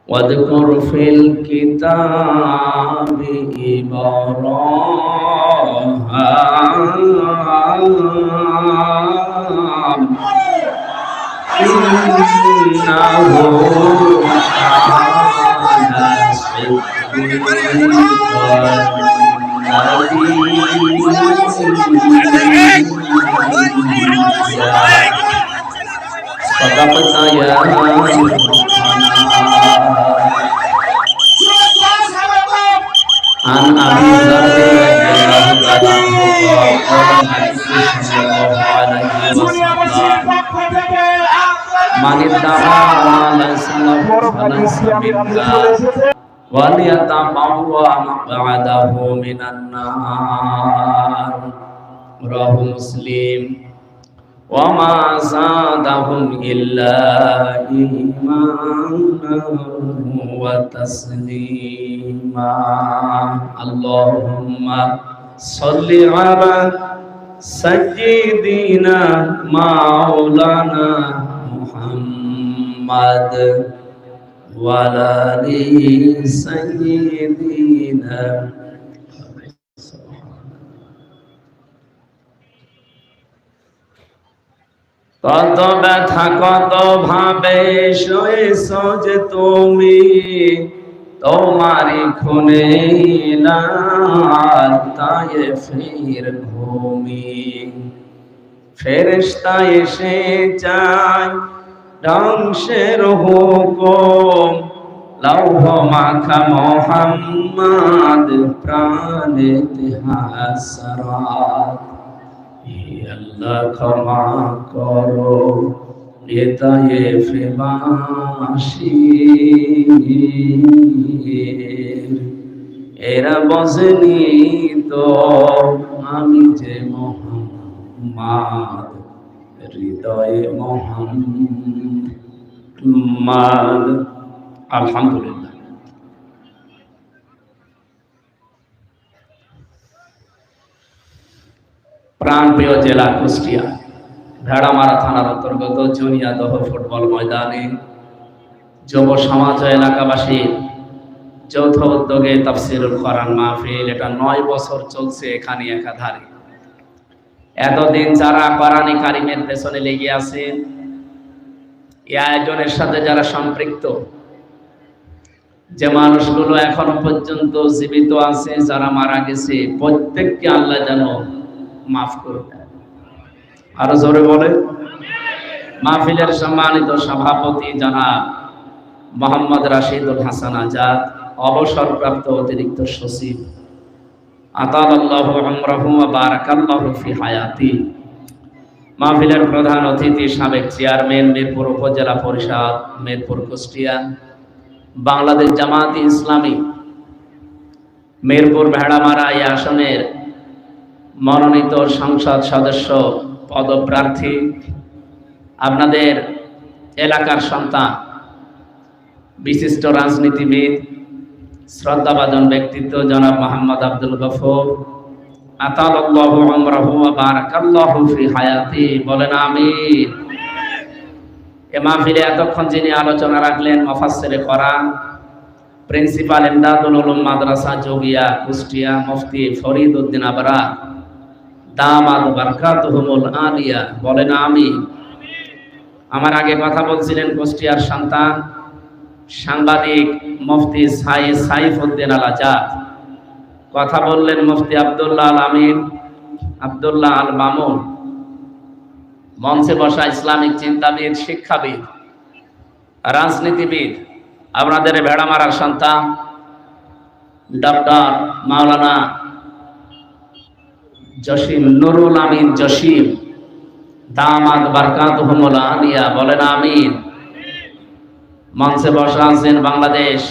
واذكر في الكتاب إبراهيم إنه كان صدقت يا عن أبي ذر رضي الله تعالى عنه قال صلى الله عليه وسلم من ادعى ليس له فليس منا وليتبوأ مقعده من النار رواه مسلم وما زادهم إلا إيمانا وتسليما اللهم صل على سيدنا مولانا محمد وعلى آل سيدنا কত ব্যথা কত ভাবে সয়েছ যে তুমি তোমারই খুনে তায়েফের ভূমি ফেরেশতা এসে যায় ধ্বংসের হুকুম লৌহ মাখা মোহাম্মদ প্রাণেতে হাসরাত আল্লাহ ক্ষমা করো তায়েফবাসী এরা বসেনি তো আমি যে মোহাম্মদ হৃদয়ে মোহাম্মদ আলহামদুলিল্লাহ। প্রাণপ্রিয় জেলা কুষ্টিয়া ভেড়ামারা থানার অন্তর্গত জনিয়াদহ ফুটবল ময়দানে যুব সমাজ ও এলাকাবাসীর যৌথ উদ্যোগে তাফসিরুল কোরআন মাহফিল, এটা 9 বছর চলছে এখানে একাধারে। এতদিন যারা কোরআনে কারিমের পেছনে লেগে আছেন, এই আয়োজনের সাথে যারা সম্পৃক্ত, যে মানুষগুলো এখনো পর্যন্ত জীবিত আছে, যারা মারা গেছে, প্রত্যেককে আল্লাহ যেন মাফ করবে। আরো জোরে বলে। মাহফিলের সম্মানিত সভাপতি জনাব মোহাম্মদ রাশিদুল হাসান আজাদ, অবসরপ্রাপ্ত অতিরিক্ত সচিব, আতালাল্লাহু উমরাহু ওয়া বারাকাল্লাহু ফি হায়াতি। মাহফিলের প্রধান অতিথি সাবেক চেয়ারম্যান মিরপুর উপজেলা পরিষদ মিরপুর কুষ্টিয়া, বাংলাদেশ জামায়াতে ইসলামী মিরপুর ভেড়ামারা এই আসনের মনোনীত সংসদ সদস্য পদপ্রার্থী, আপনাদের এলাকার সন্তান, বিশিষ্ট রাজনীতিবিদ, শ্রদ্ধাভাজন ব্যক্তিত্ব জনাব মোহাম্মদ আব্দুল গফুর, আতালাল্লাহু উমরাহু ওয়া বারাকাল্লাহু ফি হায়াতি, বলেন আমিন। এ মাহফিলে এতক্ষণ যিনি আলোচনা রাখলেন, মুফাসসিরে কোরআন, প্রিন্সিপাল ইমদাদুল উলুম মাদ্রাসা যোগিয়া কুষ্টিয়া, মুফতি ফরিদ উদ্দিন আবরার দামাদ বারকাতুহুমুল আলিয়া, বলেন আমিন। আমার আগে কথা বলছিলেন কুষ্টিয়ার সন্তান, সাংবাদিক মুফতি সাইফুদ্দিন আল আজাদ, কথা বললেন মুফতি আব্দুল্লাহ আল আমিন, আব্দুল্লাহ আল মামুন। মঞ্চে বসা ইসলামিক চিন্তাবিদ, শিক্ষাবিদ, রাজনীতিবিদ, আপনাদের ভেড়ামারার সন্তান ডক্টর মাওলানা জসিম নুরুল আমিন জসিম দামাদ বারকাতুহুমুল আলিয়া, বলেন আমিন। মঞ্চে বসা আছেন বাংলাদেশ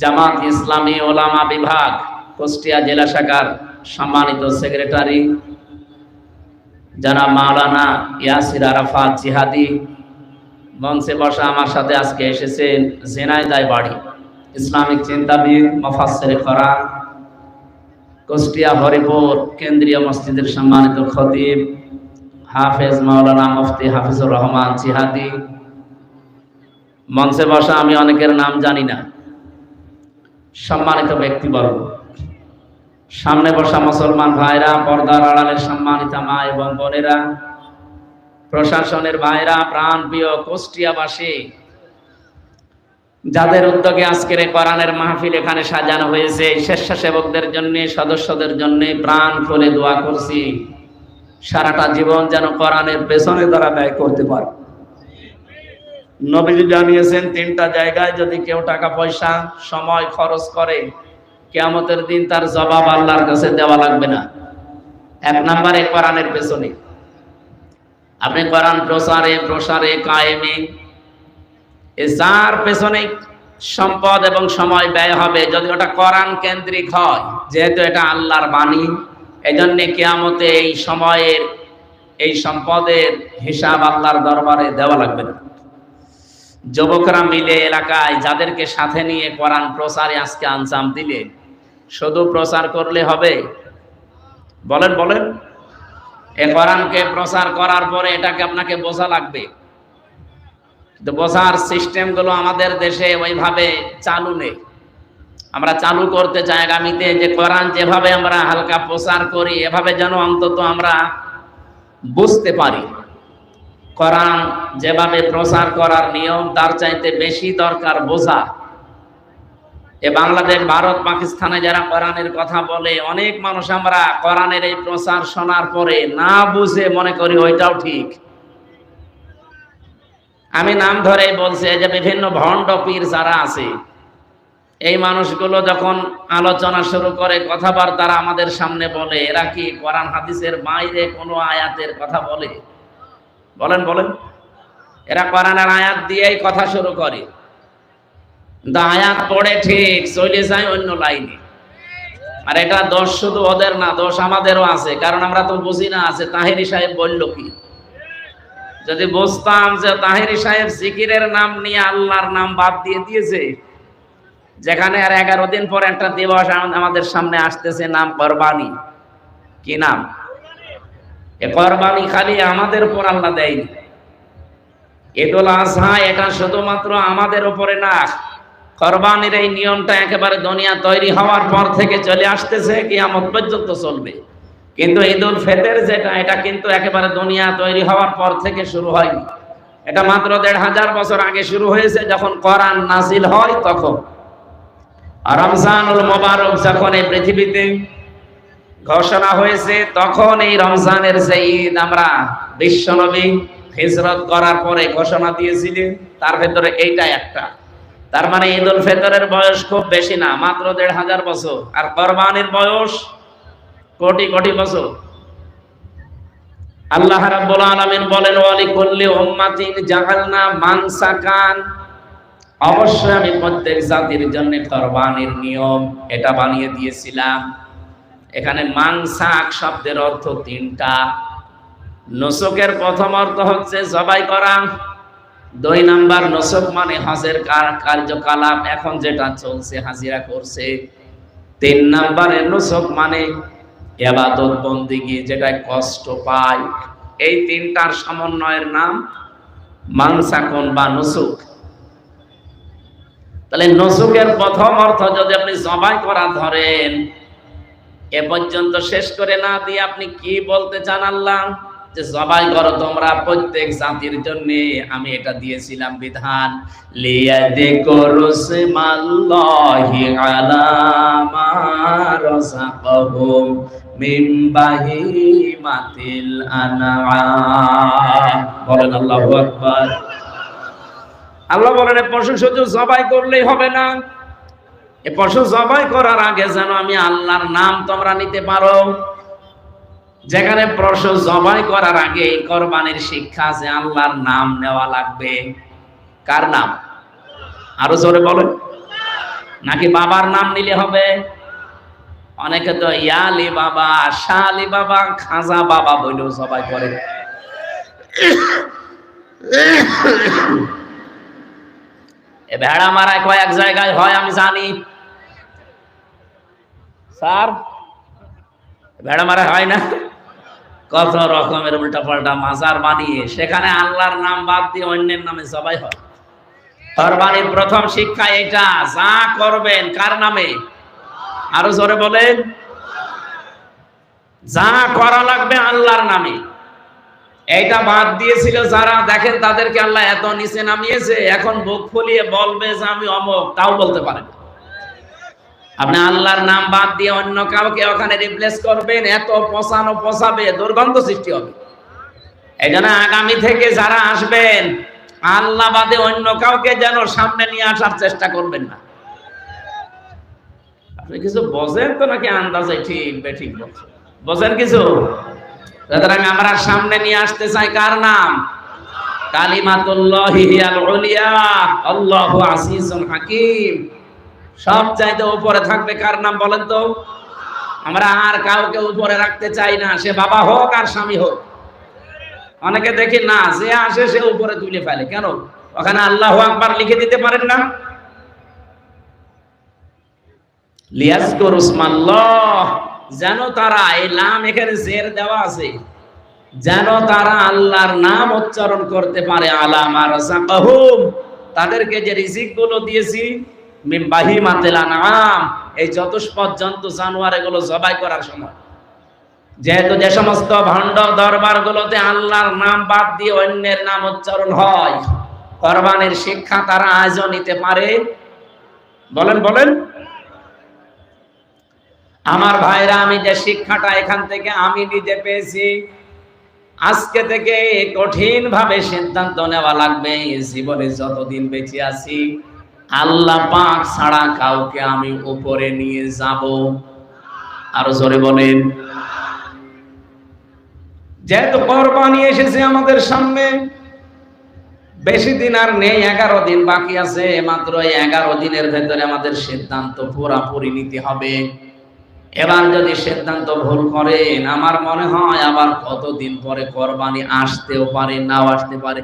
জামাত ইসলামী ওলামা বিভাগ কুষ্টিয়া জেলা শাখার সম্মানিত সেক্রেটারি জনাব মাওলানা ইয়াসির আরাফাত জিহাদি। মঞ্চে বসা আমার সাথে আজকে এসেছেন ঝিনাইদহ বাড়ি ইসলামিক চিন্তাবিদ, মুফাসসিরে কোরআন, কুষ্টিয়া হরিপুর কেন্দ্রীয় মসজিদের সম্মানিত খতিব হাফেজ মাওলানা মুফতি হাফিজুর রহমান জিহাদি, মঞ্চে বসা আমি অনেকের নাম জানি না, সম্মানিত ব্যক্তিবর্গ, সামনে বসা মুসলমান ভাইরা, পর্দার আড়ালের সম্মানিত মা এবং বোনেরা, প্রশাসনের ভাইরা, প্রাণ প্রিয় কুষ্টিয়াবাসী, যাদের উদ্যোগে আজকের এই কোরআনের মাহফিল এখানে সাজানো হয়েছে, স্বেচ্ছাসেবকদের জন্য, সদস্যদের জন্য প্রাণ খুলে দোয়া করছি সারাটা জীবন যেন কোরআনের পেছনে তারা ব্যয় করতে পারে। নবীজি জানিয়েছেন, তিনটা জায়গায় যদি কেউ টাকা পয়সা সময় খরচ করে, কিয়ামতের দিন তার জবাব আল্লাহর কাছে দেওয়া লাগবে না। এক নম্বরে কোরআনের পেছনে। আপনি কোরআন প্রসারে কায়েমে যার পেছনে সম্পদ এবং সময় ব্যয় হবে, যদি ওটা কোরআন কেন্দ্রিক হয়, যেহেতু এটা আল্লাহর বাণী, এজন্য কিয়ামতে এই সময়ের এই সম্পদের হিসাব আল্লাহর দরবারে দেওয়া লাগবে না। যুবকরা মিলে এলাকায় যাদেরকে সাথে নিয়ে কোরআন প্রচারে আজকে আঞ্জাম দিলে, শুধু প্রচার করলে হবে? বলেন বলেন, এই কোরআনকে প্রচার করার পরে এটাকে আপনাকে বোঝা লাগবে। কিন্তু বোঝার সিস্টেমগুলো আমাদের দেশে ওইভাবে চালু নেই। আমরা চালু করতে চাই আগামীতে, যে কোরআন যেভাবে আমরা হালকা প্রচার করি, এভাবে যেন অন্তত আমরা বুঝতে পারি। কোরআন যেভাবে প্রচার করার নিয়ম, তার চাইতে বেশি দরকার বোঝা। এ বাংলাদেশ, ভারত, পাকিস্তানে যারা কোরআনের কথা বলে, অনেক মানুষ আমরা কোরআনের এই প্রচার শোনার পরে না বুঝে মনে করি ওইটাও ঠিক। আমি নাম ধরে বলছি, যে বিভিন্ন ভণ্ড পীর যারা আছে, এই মানুষগুলো যখন আলোচনা শুরু করে, কথাবার্তা আমাদের সামনে বলে, এরা কি কোরআন হাদিসের বাইরে কোনো আয়াতের কথা বলে? বলেন বলেন, এরা কোরআনের আয়াত দিয়েই কথা শুরু করে, কিন্তু আয়াত পড়ে ঠিক চলে যায় অন্য লাইনে। আর এটা দোষ শুধু ওদের না, দোষ আমাদেরও আছে, কারণ আমরা তো বুঝি না আছে তাহেরি সাহেব বলল কি। যদি বুঝতাম যে তাহেরি সাহেব জিকিরের নাম নিয়ে আল্লাহর নাম বাদ দিয়ে দিয়েছে, যেখানে আর 11 দিন পর একটা দিবস আমাদের সামনে আসতেছে, নাম কোরবানি। কি নাম? এ কোরবানি খালি আমাদের উপর আল্লাহ দেয়নি। ঈদুল আজহা এটা শুধুমাত্র আমাদের উপরে না, কোরবানির এই নিয়মটা একেবারে দুনিয়া তৈরি হওয়ার পর থেকে চলে আসতেছে, কিয়ামত পর্যন্ত চলবে। কিন্তু ঈদুল ফিতর যেটা, এটা কিন্তু একেবারে দুনিয়া তৈরি হওয়ার পর থেকে শুরু হয়নি। এটা মাত্র 1500 বছর আগে শুরু হয়েছে, যখন কোরআন নাজিল হয় তখন। আর রমজানুল মুবারক যখন এই পৃথিবীতে ঘোষণা হয়েছে, তখন এই রমজানের যে ঈদ আমরা বিশ্বনবী হিজরত করার পরে ঘোষণা দিয়েছিলেন, তার ভেতরে এইটা একটা। তার মানে ঈদুল ফিতরের বয়স খুব বেশি না, মাত্র 1500 বছর। আর কোরবানির বয়স কোটি কোটি বছর। আল্লাহ রাব্বুল আলামিন বলেন, ওয়ালিকুল্লি উম্মাতিন জাআলনা মানসাকান, অবশ্যই আমি প্রত্যেক জাতির জন্য কোরবানির নিয়ম এটা বানিয়ে দিয়েছিলাম। এখানে মানসাক শব্দের অর্থ তিনটা। নুসুকের প্রথম অর্থ হচ্ছে জবাই করা। 2 নাম্বার, নুসুক মানে হজের কার্যকলাপ, এখন যেটা চলছে, হাজিরা করছে। 3 নাম্বারে নুসুক মানে ইবাদত বন্দেগী, যেটা কষ্ট পায়। এই তিনটার সমন্বয়ের নাম মানসাকুন বা নুসুক। তাহলে নুসুকের প্রথম অর্থ যদি আপনি জবাই করা ধরেন, এ পর্যন্ত শেষ করে না দিয়ে আপনি কি বলতে চান? আল্লাহ যে জবাই করো তোমরা প্রত্যেক জাতির জন্য, আমি এটা দিয়েছিলাম বিধান। লিয়াযকুরু ইসমাল্লাহি আলা মা রাযাকাহুম মিন বাহিমাতিল আনআম। বলেন আল্লাহু আকবার। আল্লাহ বলেন, পশু শুধু জবাই করলেই হবে না, এ পশু জবাই করার আগে যেন আমি আল্লাহর নাম তোমরা নিতে পারো। যেখানে পশু জবাই করার আগে কোরবানির শিক্ষা আছে, আল্লাহর নাম নেওয়া লাগবে। কার নাম? আরো জোরে বলেন। নাকি বাবার নাম নিলে হবে? অনেকে তো ইয়ালি বাবা, শালি বাবা, খাজা বাবা বলেও জবাই করে। এ ভেড়া মারায় কয়েক জায়গায় হয় আমি জানি স্যার, ভেড়া মারা হয় না? কত রকমের উল্টা পাল্টা মাজার বানিয়ে সেখানে আল্লাহর নাম বাদ দিয়ে অন্যের নামে সবাই হয়। কোরবানির প্রথম শিক্ষা এটা, যা করবেন কার নামে? আরো জোরে বলেন। যা করা লাগবে আল্লাহর নামে। এইটা বাদ দিয়েছিল যারা, দেখেন তাদেরকে আল্লাহ এত নিচে নামিয়েছে, এখন বুক ফুলিয়ে বলবে যে আমি অমুক, তাও বলতে পারে না। আপনি আল্লাহর নাম বাদ দিয়ে অন্য কাউকে ওখানে রিপ্লেস করবেন, এত পচানো পচাবে, দুর্গন্ধ সৃষ্টি হবে। এই জন্য আগামী থেকে যারা আসবেন, আল্লাহ বাদে অন্য কাউকে যেন সামনে নিয়ে আসার চেষ্টা করবেন না। আপনি কিছু বোঝেন তো নাকি আন্দাজে ঠিক বেঠিক বলছেন? বোঝেন কিছু? সুতরাং আমরা সামনে নিয়ে আসতে চাই কার নাম? কালিমাতুল্লাহি হিয়াল উলিয়া, আল্লাহু আজিজুন হাকীম। সব চাইতে উপরে থাকবে কার নাম বলেন তো? আমরা আর কাউকে উপরে রাখতে চাই না, সে বাবা হোক আর স্বামী হোক। অনেকে দেখি না, যে আসে সে উপরে তুলে ফেলে। কেন? ওখানে আল্লাহু আকবার লিখে দিতে পারেন না? লিয়াজকুরু ইসমাল্লাহ, যেন তারা, এই নাম এখানে জের দেওয়া আছে, যেন তারা আল্লাহর নাম উচ্চারণ করতে পারে। আলা মা রাযাকাহুম, তাদেরকে যে রিজিক গুলো দিয়েছি, মিন বাহিমাতিল আনআম, এই চতুষ্পদ জন্তু জানোয়ার এগুলো জবাই করার সময়, যেহেতু যে সমস্ত ভণ্ড দরবার গুলোতে আল্লাহর নাম বাদ দিয়ে অন্যের নাম উচ্চারণ হয়, কোরবানির শিক্ষা তারা আজও নিতে পারে। বলেন বলেন। আমার ভাইরা, আমি যে শিক্ষাটা এখান থেকে আমি নিজে পেয়েছি, আজকে থেকে কঠিন ভাবে সিদ্ধান্ত নেওয়া লাগবে, জীবনে যতদিন বেঁচে আছি আল্লাহ পাক ছাড়া কাউকে আমি উপরে নিয়ে যাব। আরো জোরে বলেন। যেহেতু কোরবানি এসেছে আমাদের সামনে, বেশি দিন আর নেই, 11 দিন বাকি আছে। মাত্র 11 দিনের ভেতরে আমাদের সিদ্ধান্ত পুরোপুরি নিতে হবে। এবার যদি সিদ্ধান্ত ভুল করেন, আমার মনে হয় আবার কতদিন পরে কোরবানি আসতেও পারে, নাও আসতে পারে।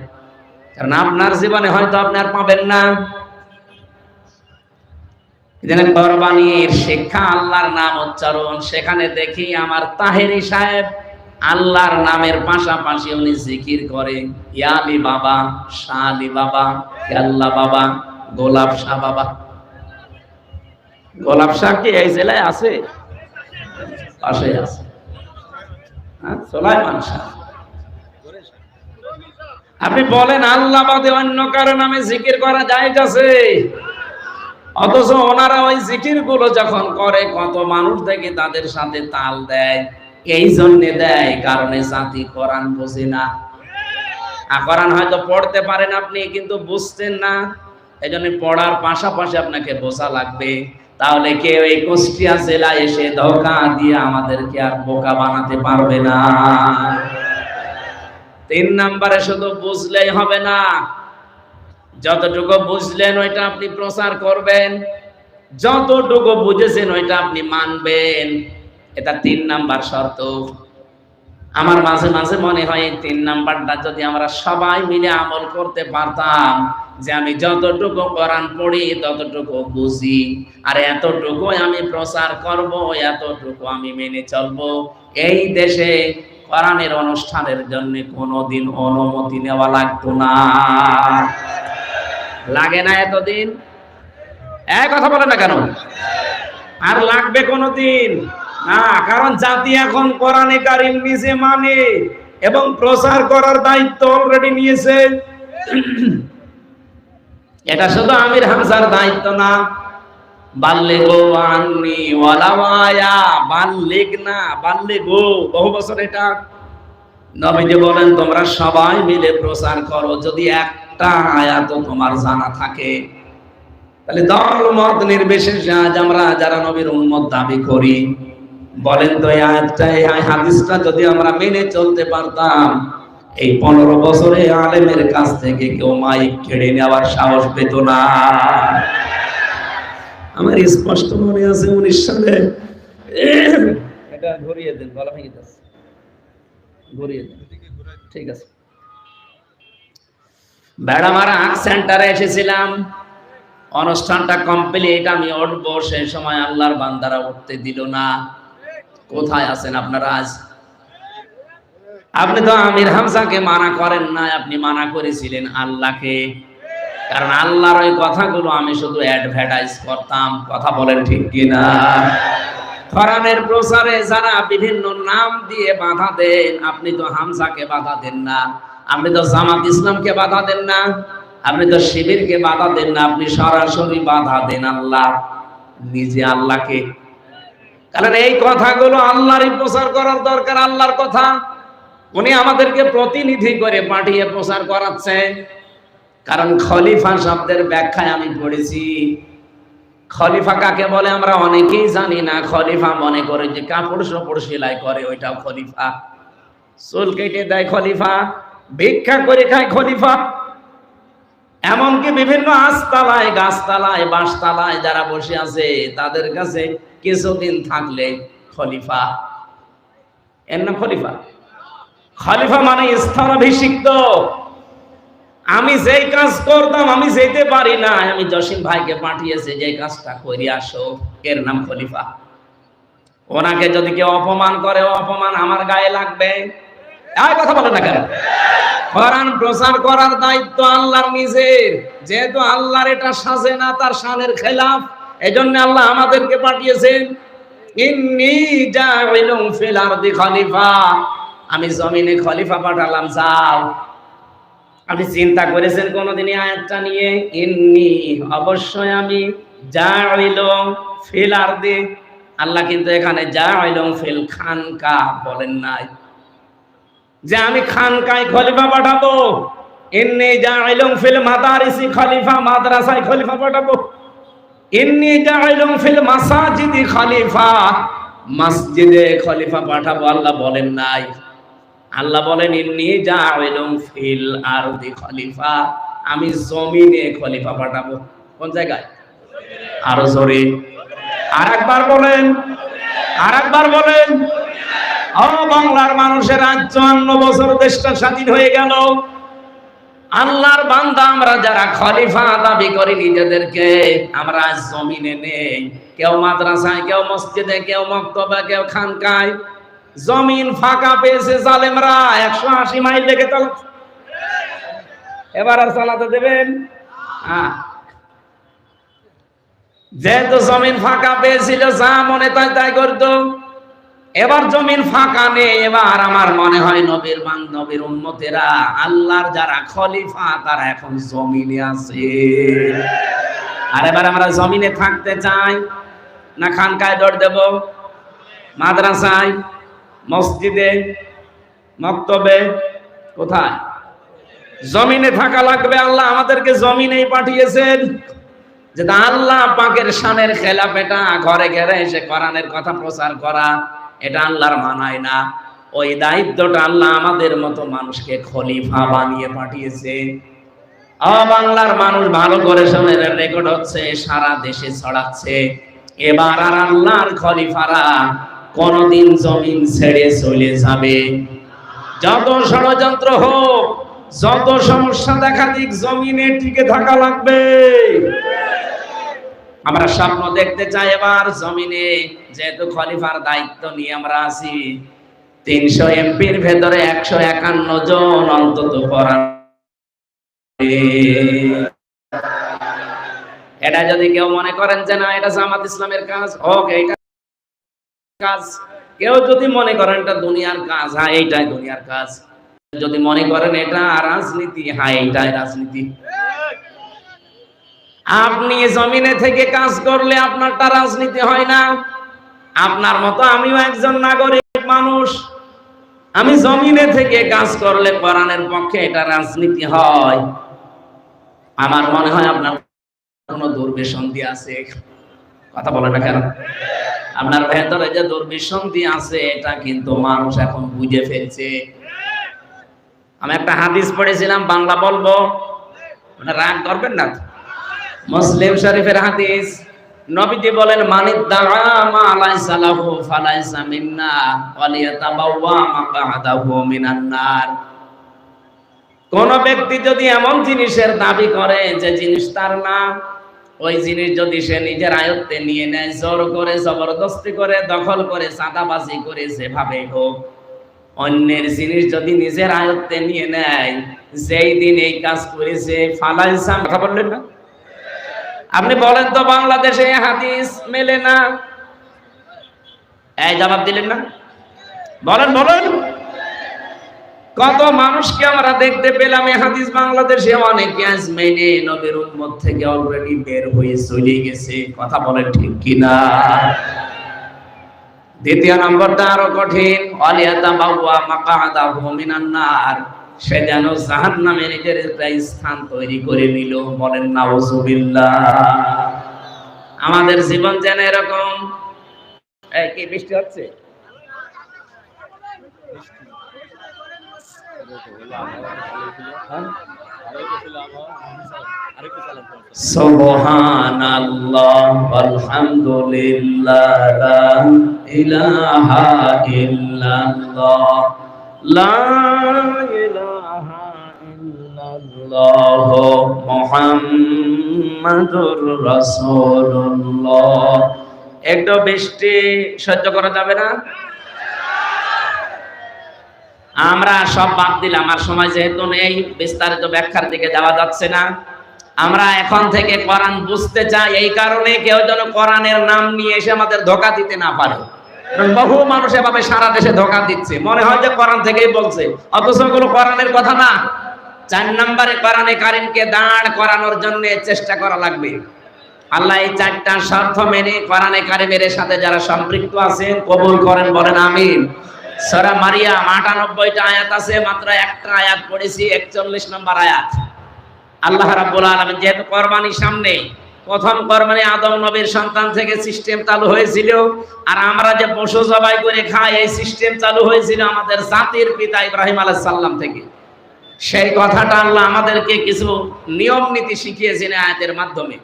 কারণ আপনার জীবনে হয়তো আপনি আর পাবেন না। এজন্য কোরবানির শিক্ষা আল্লাহর নাম উচ্চারণ। সেখানে দেখি আমার তাহেরি সাহেব আল্লাহর নামের পাশাপাশি উনি জিকির করে, ইয়া আলী বাবা, শাহ আলী বাবা, আল্লাহ বাবা, গোলাপ শাহ বাবা। গোলাপ শাহ কি এই জেলায় আছে? পাশে আছে। সুলাইমান শাহ। আপনি বলেন আল্লাহ বাদে অন্য কারো নামে জিকির করা জায়েজ আছে? অথচ ওনারা ওই জিকির গুলো যখন করে, কত মানুষ দেখে তাদের সাথে তাল দেয়। এই জন্য দেয় কারণে জাতি কোরআন বোঝে না। কোরআন হয়তো পড়তে পারেন আপনি, কিন্তু বুঝতেন না। এই জন্য পড়ার পাশাপাশি আপনাকে বোঝা লাগবে। তাহলে কেউ এই কুষ্টিয়া জেলায় এসে ধোঁকা দিয়ে আমাদেরকে আর বোকা বানাতে পারবে না। 3 নম্বরে শুধু বুঝলেই হবে না, যতটুকু বুঝলেন ওইটা আপনি প্রচার করবেন, যতটুকু বুঝেছেন ওইটা আপনি মানবেন। এটা 3 নাম্বার শর্ত। আমার মাঝে মাঝে মনে হয় এই 3 নাম্বারটা যদি আমরা সবাই মিলে আমল করতে পারতাম, যে আমি যতটুকু কোরআন পড়ি ততটুকু বুঝি, আর এতটুকু আমি প্রচার করব, এতটুকু আমি মেনে চলবো, এই দেশে কোরআনের অনুষ্ঠানের জন্য কোনোদিন অনুমতি নেওয়া লাগতো না। লাগে না এতদিন? এক কথা বলে না কেন? আর লাগবে কোনোদিন না, কারণ জাতি এখন কোরআনে কারীম নিজে মানে এবং প্রচার করার দায়িত্ব অলরেডি নিয়েছে। এটা শুধু আমির হামজার দায়িত্ব না। বাল্লিগু আন্নি ওয়ালাউ আয়া, বাল্লিগ না বাল্লিগু, বহু বছর এটা নবীজি বলেন তোমরা সবাই মিলে প্রচার করো। যদি একটা আয়াত তোমার জানা থাকে, তাহলে দল মত নির্বিশেষে আজ আমরা যারা নবীর উম্মত দাবি করি, বলেন তো এই আয়াতটা, এই হাদিসটা যদি আমরা মেনে চলতে পারতাম, এই 15 বছরে আলেমের কাছ থেকে কেউ মাইক কেড়ে নেওয়ার সাহস পেত না। আমার স্পষ্ট মনে আছে 19 সালে, এটা ঘুরিয়ে দেন, গলা ভেঙে যাচ্ছে, ঘুরিয়ে দেন, ঠিক আছে। বেড়ামারা আর্ট সেন্টারে এসেছিলাম, অনুষ্ঠানটা কমপ্লিট, আমি উঠবো, সেই সময় আল্লাহর বান্দারা উঠতে দিল না। কোথায় আছেন আপনারা আজ? আপনি তো আমির হামজাকে মানা করেন না, আপনি মানা করেছিলেন আল্লাহকে। কারণ আল্লাহর ওই কথাগুলো আমি শুধু অ্যাডভার্টাইজ করতাম। কথা বলেন ঠিক কিনা? কোরআনের প্রচারে যারা বিভিন্ন নাম দিয়ে বাধা দেন, আপনি তো হামজাকে বাধা দেন না, আপনি তো জামাত ইসলামকে বাধা দেন না, আপনি তো শিবিরকে বাধা দেন না, আপনি সরাসরি বাধা দেন আল্লাহ, নিজে আল্লাহকে। কারণ এই কথাগুলো আল্লাহরই প্রচার করার দরকার। আল্লাহর কথা উনি আমাদেরকে প্রতিনিধি করে পাঠিয়ে প্রচার করাচ্ছে। কারণ খলিফা শব্দের ব্যাখ্যায় আমি পড়েছি, খলিফা কাকে বলে আমরা অনেকেই জানি না। খলিফা মনে করে যে কাপড় চোপড় সেলাই করে ওইটাও খলিফা, চুল কেটে দেয় খলিফা, ভিক্ষা করে খায় খলিফা, এমনকি বিভিন্ন আস্তালায়, গাছতলায়, বাঁশতলায় যারা বসে আছে তাদের কাছে কিছুদিন থাকলে খলিফা, এর নাম খলিফা। খলিফা মানে স্থলাভিষিক্ত। আমি যেই কাজ করতাম আমি যেতে পারি না, আমি জসিম ভাইকে পাঠিয়েছি যে কাজটা করে আসো, এর নাম খলিফা। ওনাকে যদি কেউ অপমান করে, অপমান আমার গায়ে লাগবে। এই কথা বলে না কেন? কোরআন প্রচার করার দায়িত্ব আল্লাহর নিজের। যেহেতু আল্লাহর এটা সাজে না, তার শানের খেলাফ, এজন্য আল্লাহ আমাদেরকে পাঠিয়েছেন। ইন্নী জাইলুন ফিল আরদি খলিফা, আমি জমিনে খলিফা পাঠালাম, যাও। আপনি চিন্তা করেছেন কোনদিনই আয়াতটা নিয়ে? ইন্নী, অবশ্যই আমি, জাইলুন ফিল আরদি। আল্লাহ কিন্তু এখানে জাইলুন ফিল খানকা বলেন নাই যে আমি খানকায় খলিফা পাঠাবো। ইন্নী জাইলুন ফিল মাদারিসি খলিফা, মাদ্রাসায় খলিফা পাঠাবো। ইন্নী জাইলুন ফিল মাসাজিদি খলিফা, মসজিদে খলিফা পাঠাবো আল্লাহ বলেন নাই। আল্লাহ বলেন ইন্নী জাইলুন ফিল আরদি খলিফা, আমি জমিনে খলিফা পাঠাবো। কোন জায়গায়? আরো জোরে আরেকবার বলেন, আরেকবার বলেন। ও বাংলার মানুষের, আজ 54 বছর দেশটা স্বাধীন হয়ে গেল। আল্লাহর বান্দা আমরা যারা খলিফা দাবি করি নিজেদেরকে, আমরা আজ জমিনে নেই। কেউ মাদ্রাসায়, কেউ মসজিদে, কেউ মক্তবে, কেউ খানকায়। জমিন ফাঁকা পেয়েছে জালেমরা, 180 মাইল লেগে চালাচ্ছে। এবার আর চালাতে দেবেন? যেহেতু জমিন ফাঁকা পেয়েছিল, যা মনে তাই তাই করতো। এবার জমিন ফাঁকা নেই। এবার আমার মনে হয় নবীর নবীর উম্মতেরা, আল্লাহর যারা খলিফা, তারা এখন জমিনে আছে। আর এবার আমরা জমিনে থাকতে চাই না খানকায় দৌড় দেব? মাদ্রাসায়, মসজিদে, মক্তবে, কোথায়? জমিনে থাকা লাগবে। আল্লাহ আমাদেরকে জমিনেই পাঠিয়েছেন। যে আল্লাহ পাকের শানের খেলাফ এটা, ঘরে ঘরে এসে কোরআনের কথা প্রচার করা, এটা আল্লাহর মানায় না। ওই দায়িত্বটা আল্লাহ আমাদের মতো মানুষকে খলিফা বানিয়ে পাঠিয়েছে। বাংলার মানুষ ভালো করে শোনেন, রেকর্ড হচ্ছে, সারা দেশে ছড়াচ্ছে। এবার আর আল্লাহর খলিফারা কোনদিন জমিন ছেড়ে চলে যাবে। যত ষড়যন্ত্র হোক, যত সমস্যা দেখা দিক, জমিনে টিকে থাকা লাগবে। আমরা স্বপ্ন দেখতে চাই এবার জমিনে, যেহেতু খলিফার দায়িত্ব নিয়ে আমরা আছি। 300 এমপির ভেতরে 151 জন অন্তত পড়ান। এটা যদি কেউ মনে করেন যে না এটা জামাত ইসলামের কাজ, হোক এইটা কাজ। কেউ যদি মনে করেন এটা দুনিয়ার কাজ, হ্যাঁ এইটাই দুনিয়ার কাজ। যদি মনে করেন এটা রাজনীতি, হ্যাঁ এইটাই রাজনীতি। আপনি জমিনে থেকে কাজ করলে আপনারটা রাজনীতি হয় না। আপনার মতো আমিও একজন নাগরিক মানুষ, আমি জমিনে থেকে কাজ করলে কোরআনের পক্ষে এটা রাজনীতি হয়। আমার মনে হয় আপনার কোনো দুর্বিসন্ধি আছে। কথা বলে না কেন? আপনার ভেতরে যে দুর্বিসন্ধি আছে, এটা কিন্তু মানুষ এখন বুঝে ফেলছে। আমি একটা হাদিস পড়েছিলাম, বাংলা বলবো, রাগ করবেন না। মুসলিম শরীফের হাদিস, নবীজি বলেন মানিদ্দাআ মা লাইসা লাহু ফালাইসা মিন্না ওয়ালিয়াতাবাওয়া মাকআদাহু মিনান নার। কোন ব্যক্তি যদি এমন জিনিসের দাবি করে যে জিনিস তার না, ওই জিনিস যদি সে নিজের আয়ত্তে নিয়ে নেয়, জোর করে, জবরদস্তি করে, দখল করে, চাঁদাবাজি করে, যেভাবে হোক, অন্যের জিনিস যদি নিজের আয়ত্তে নিয়ে নেয়, যেই দিন এই কাজ করেছে ফালাইসাম, কথা বললেন না? আপনি বলেন তো বাংলাদেশে হাদিস মেলে না, এই জবাব দিলেন না? বলেন বলেন, কত মানুষকে আমরা দেখতে পেলাম এই হাদিস বাংলাদেশে অনেকে আজ মেনে নবীর উম্মত থেকে অলরেডি বের হয়ে চলে গেছে, কথা বলেন ঠিক কিনা? দ্বিতীয় নম্বরটা আরো কঠিন, ওয়ালিয়াতা বাওয়া মাকাদাহু মিনান নার, সে যেন জাহান্নামে নিজের একটা স্থান তৈরি করে নিল, বলেন নাউজুবিল্লাহ। আমাদের জীবন যেন এরকম। এই কি বৃষ্টি হচ্ছে? সুবহানাল্লাহ আলহামদুলিল্লাহ লা ইলাহা ইল্লাল্লাহ লা ইলাহা ইল্লাল্লাহ মুহাম্মাদুর রাসূলুল্লাহ। একটু বৃষ্টি সহ্য করা যাবে না? আমরা সব বাদ দিলাম, আর সময় যেহেতু নেই, বিস্তারিত ব্যাখ্যার দিকে যাওয়া যাচ্ছে না। আমরা এখন থেকে কোরআন বুঝতে চাই, এই কারণে কেউ যেন কোরআনের নাম নিয়ে এসে আমাদের ধোঁকা দিতে না পারে। বহু মানুষ এভাবে সারা দেশে ধোঁকা দিচ্ছে, মনে হয় যে কোরআন থেকেই বলছে, অথচ ওগুলো কোরআনের কথা না। 4 নম্বরে কোরআনে কারিমকে দাঁড় করানোর জন্য চেষ্টা করা লাগবে। আল্লাহ এই 4টা শর্ত মেনে কোরআনে কারিমের সাথে যারা সম্পৃক্ত আছেন কবুল করেন, বলেন আমিন। সূরা মারিয়াম 98টা আয়াত আছে, মাত্র একটা আয়াত পড়েছি, 41 নম্বর আয়াত। আল্লাহ রাব্বুল আলামিন যেহেতু কুরবানির সামনে, প্রথম কুরবানি আদম নবীর সন্তান থেকে সিস্টেম চালু হয়েছিল, আর আমরা যে পশু জবাই করে খাই এই সিস্টেম চালু হয়েছিল আমাদের জাতির পিতা ইব্রাহিম আলাইহিস সালাম থেকে। সেই কথাটা আল্লাহ আমাদেরকে কিছু নিয়ম নীতি শিখিয়েছেন আয়াতের মাধ্যমে।